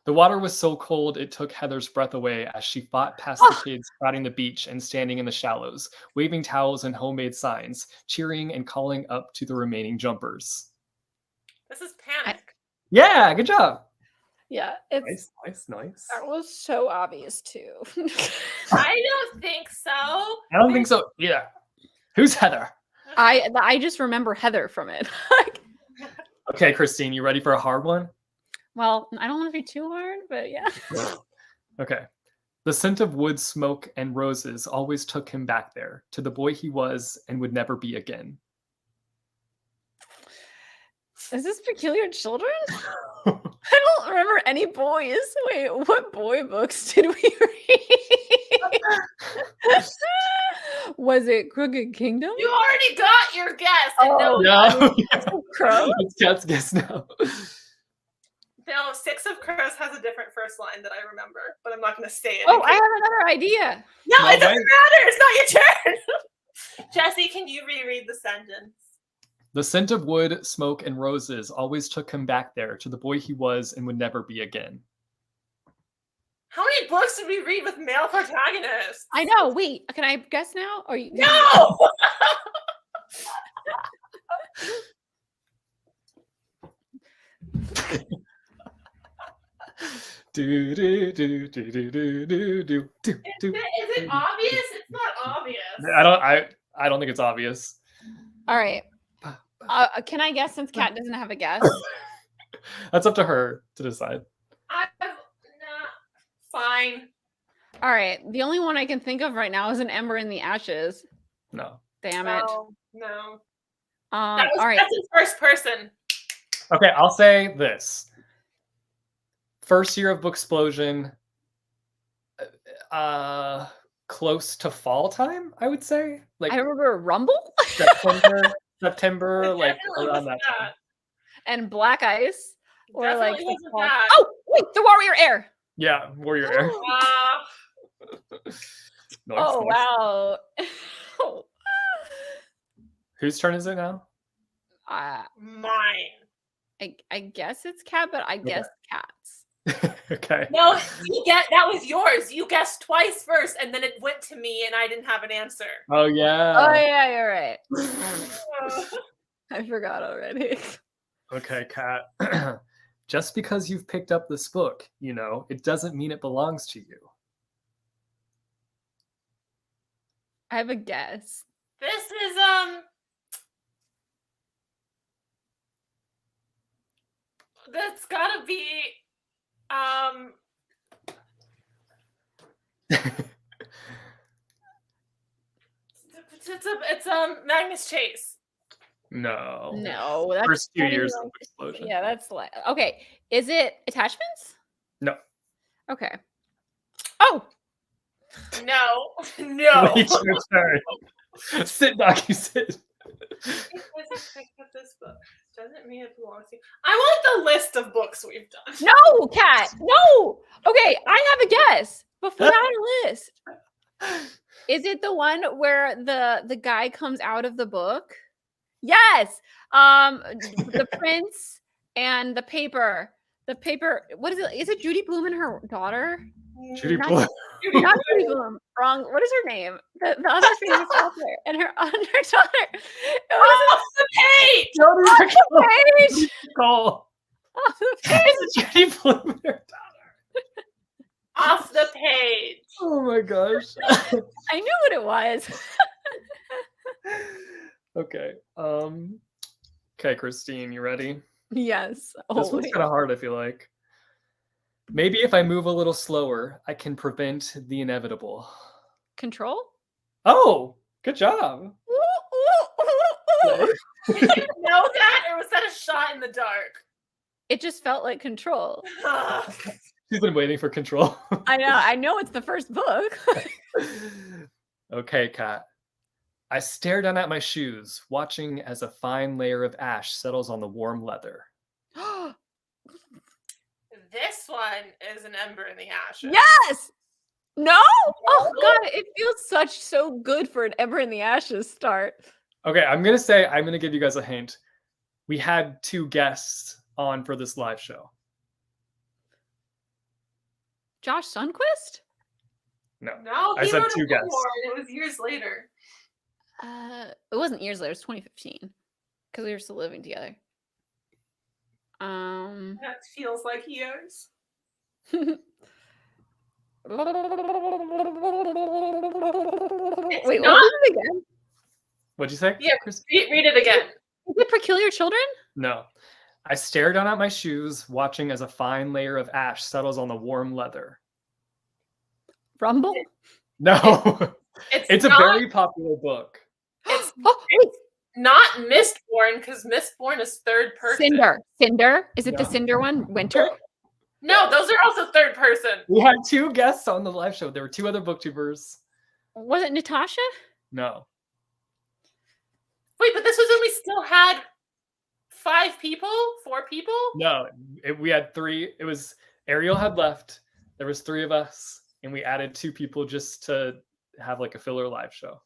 The water was so cold it took Heather's breath away as she fought past the kids crowding the beach and standing in the shallows, waving towels and homemade signs, cheering and calling up to the remaining jumpers. This is Panic. Yeah, good job. Yeah, it's Nice. that was so obvious too. I don't think so. I don't think so. Yeah. Who's Heather? I just remember Heather from it. Okay, Christine, you ready for a hard one? Well, I don't want to be too hard, but yeah. Okay. The scent of wood, smoke, and roses always took him back there, to the boy he was and would never be again. Is this Peculiar Children? I don't remember any boys. Wait, what boy books did we read? Was it Crooked Kingdom? You already got your guess. Oh, No. Crow? It's Kat's guess now. No, Six of Crows has a different first line that I remember, but I'm not going to say it. Oh, I have another idea. No, No, it doesn't matter. It's not your turn. Jesse, can you reread the sentence? The scent of wood, smoke, and roses always took him back there, to the boy he was and would never be again. How many books did we read with male protagonists? I know. Wait, can I guess now? Or you? No! Do do do do do do do do do. Is it obvious? It's not obvious. I don't think it's obvious. All right. Can I guess since Kat doesn't have a guess? That's up to her to decide. Fine. All right. The only one I can think of right now is An Ember in the Ashes. No. Damn it. No. All right. That's in first person. Okay, I'll say this. First year of Booksplosion, close to fall time, I would say. Like I remember Rumble September, like around that time. and Black Ice, or Definitely like wasn't that. oh wait, The Warrior Air. Yeah, Warrior Air. Nice. Wow. Whose turn is it now? Mine. I guess it's Cat, but I guess Cats. Okay. No, that was yours. You guessed twice first, and then it went to me, and I didn't have an answer. Oh yeah. Oh yeah, you're right. I forgot already. Okay, Kat. Just because you've picked up this book, it doesn't mean it belongs to you. I have a guess. This is that's gotta be it's Magnus Chase. No. No, that's First few years like, of Booksplosion. yeah, that's like okay. Is it Attachments? No. Okay. Oh, No. Wait your turn. Sit, Doc, you sit. This book doesn't mean it belongs to you. I want the list of books we've done. no, Cat. No. Okay, I have a guess, but we had a list. Is it the one where the guy comes out of the book? Yes. The prince and the paper. The paper. What is it? Is it Judy Blume and her daughter? Judy Not- Blume. Not Judy Blume. Wrong. What is her name? The other famous author and her daughter. It was Off the page. off the page. Call. Off the page. It's Judy Blume and her daughter. Off the page. Oh my gosh. I knew what it was. Okay. Okay, Christine, you ready? Yes. This one's Always. kind of hard, I feel like. Maybe if I move a little slower, I can prevent the inevitable. Control? Oh, good job. Did you know that, or was that a shot in the dark? It just felt like Control. She's been waiting for Control. I know it's the first book. Okay, Kat. I stare down at my shoes, watching as a fine layer of ash settles on the warm leather. This one is an ember in the ashes. Yes! No? Oh god, it feels so good for an Ember in the Ashes start. Okay, I'm gonna give you guys a hint. We had 2 guests on for this live show. Josh Sundquist? No. No, I he said wrote 2 a guests. memoir, and it was years later. It wasn't years later, it was 2015. Because we were still living together. That feels like years. Wait, what Not- was it again? What'd you say? Yeah, Chris? read it again. Is it Peculiar Children? No. I stare down at my shoes, watching as a fine layer of ash settles on the warm leather. Rumble? No. It's a not, very popular book. It's Oh, wait. not Mistborn, because Mistborn is third person. Cinder. Is it the No. Cinder one? Winter? No, those are also third person. We had 2 guests on the live show. There were 2 other booktubers. Was it Natasha? No. Wait, but this was when we still had 5 people? 4 people? No. We had 3. It was Ariel had left. There was 3 of us, and we added 2 people just to have like a filler live show.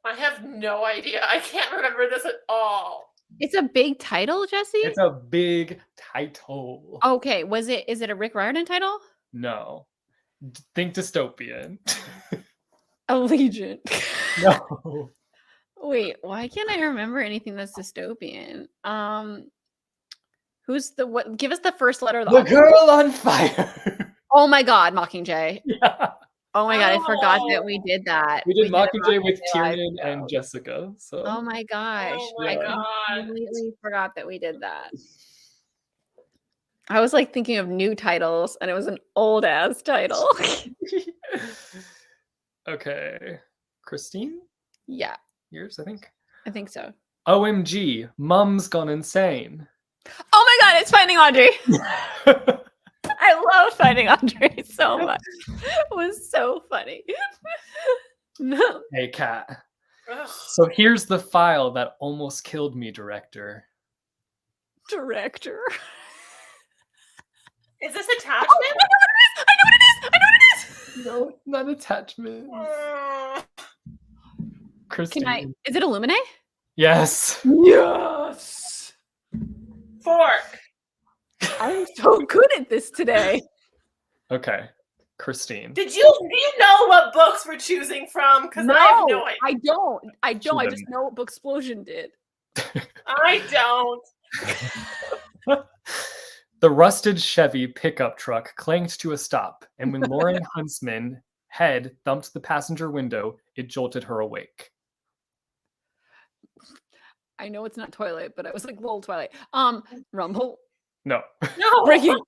I have no idea. I can't remember this at all. It's a big title, Jesse? It's a big title. Okay, is it a Rick Riordan title? No. Think dystopian. Allegiant. No. Wait, why can't I remember anything that's dystopian? Who's the what? Give us the first letter of the The alphabet. Girl on Fire. Oh my god, Mockingjay. Yeah. Oh my god, I forgot that we did that. We did a Mockingjay with live Tiernan show. and Jessica. So Oh my gosh. Oh my I god. completely forgot that we did that. I was like thinking of new titles and it was an old ass title. Okay. Christine? Yeah, Yours, I think. I think so. OMG, Mum's gone insane. Oh my god, it's Finding Audrey. I love Finding Audrey so much. It was so funny. No. Hey, Kat. Ugh. So here's the file that almost killed me, director. Director. Is this attachment? Oh, I know what it is. No, not attachment. Christine. Is it Illuminate? Yes. Yes. Fork. I'm so good at this today. Okay. Christine. Do you know what books we're choosing from? Because I have no idea. I don't. I She just doesn't. know what Booksplosion did. I don't. The rusted Chevy pickup truck clanked to a stop, and when Lauren Huntsman's head thumped the passenger window, it jolted her awake. I know it's not Twilight, but I was like, lol, Twilight. Rumble. No. No. Breaking.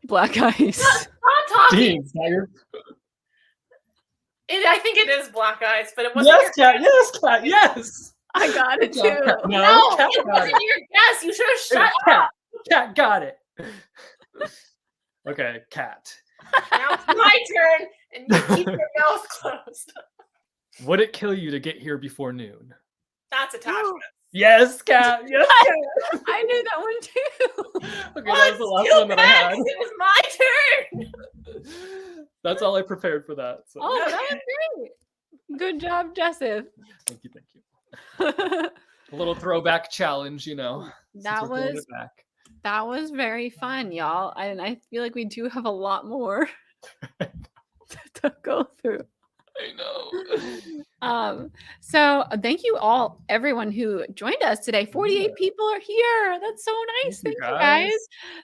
Black Ice. Stop talking. Dean, is that your- I think it is Black Ice, but it wasn't. Yes, Kat. Yes, Kat. Yes. I got it Good job, too. Kat. No, No, Kat it got wasn't it. your guess. You should have shut Kat. up. Kat got it. Okay, Kat. Now it's my turn, and you keep your mouth closed. Would it kill you to get here before noon? That's attachment. Yes, Kat. Yes, Kat. I knew that one too. Okay, that was the last one that I had. It was my turn. That's all I prepared for that. So. Oh, that was great. Good job, Jesseth. Thank you, thank you. A little throwback challenge, you know. since That we're throwing was it back. That was very fun, y'all. And I feel like we do have a lot more to go through. I know. So thank you all, everyone who joined us today. 48 people are here. That's so nice. Thank you guys.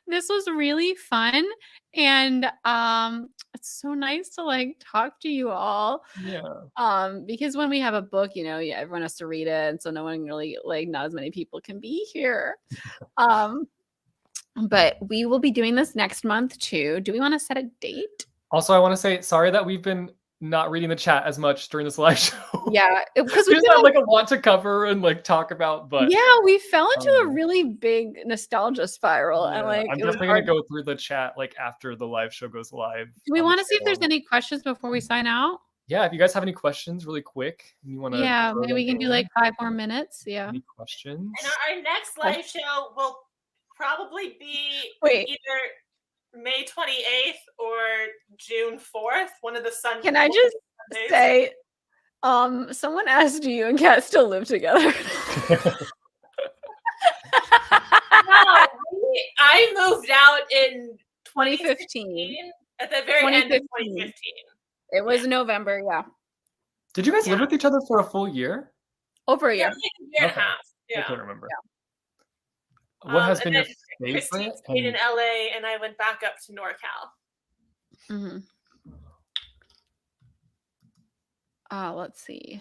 This was really fun. And it's so nice to like talk to you all. Yeah. Because when we have a book, you know, everyone has to read it. And so no one really like not as many people can be here. But we will be doing this next month too. Do we want to set a date? Also, I want to say sorry that we've been not reading the chat as much during this live show. Yeah, because we just have like a lot to cover and like talk about, but yeah, we fell into a really big nostalgia spiral. Yeah, and like I'm definitely gonna go through the chat like after the live show goes live. Do we want to see if there's any questions before we sign out? Yeah, if you guys have any questions really quick, and you want to maybe we can do like 5 more minutes. Yeah. Any questions? And our next live show will probably be either May 28th or June 4th, one of the Sundays. Can I just say, someone asked do you and Kat still live together? No, I moved out in 2015. At the very end of 2015. It was November, yeah. Did you guys live with each other for a full year? Over a year. Yeah, like a year and a half. Yeah. I can't remember. Yeah. What has been your Christine favorite? stayed in LA and I went back up to NorCal. Mm-hmm. Let's see.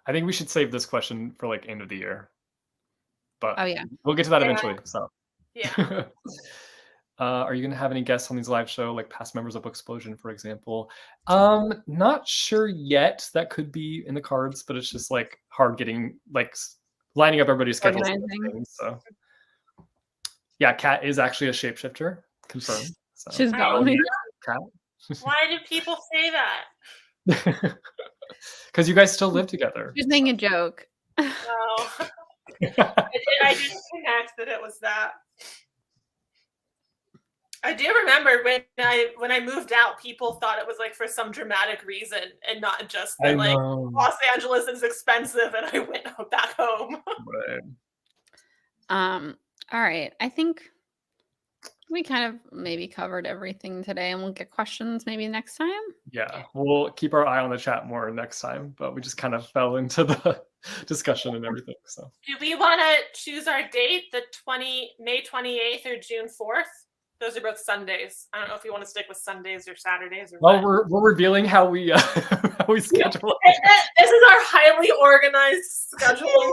I think we should save this question for like end of the year. But oh yeah, we'll get to that eventually. So yeah. Are you gonna have any guests on these live show, like past members of Booksplosion, for example? Not sure yet. That could be in the cards, but it's just like hard getting like lining up everybody's schedules. So yeah, Kat is actually a shapeshifter. Confirmed. So. She's following Kat. Why do people say that? Because you guys still live together. She's making a joke. No. I didn't connect that it was that. I do remember when I moved out, people thought it was like for some dramatic reason and not just that like Los Angeles is expensive and I went back home. Right. All right. I think we kind of maybe covered everything today and we'll get questions maybe next time. Yeah, we'll keep our eye on the chat more next time, but we just kind of fell into the discussion and everything. So do we want to choose our date, the May 28th or June 4th? Those are both Sundays. I don't know if you want to stick with Sundays or Saturdays or well, we're revealing how we schedule. This is our highly organized scheduling.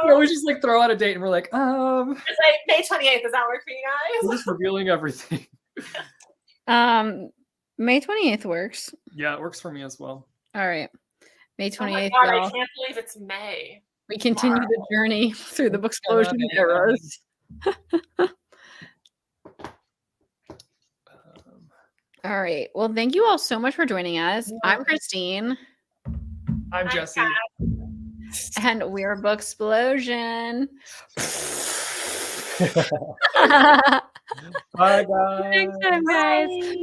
No, we just like throw out a date and we're like, It's like May 28th. Does that work for you guys? We're just revealing everything. May 28th works. Yeah, it works for me as well. All right. May 28th. Oh my God, I can't believe it's May. We continue the journey through the Booksplosion eras. All right. Well, thank you all so much for joining us. I'm Christine. I'm Jesse. And we're Booksplosion. Bye, guys. Next time, guys.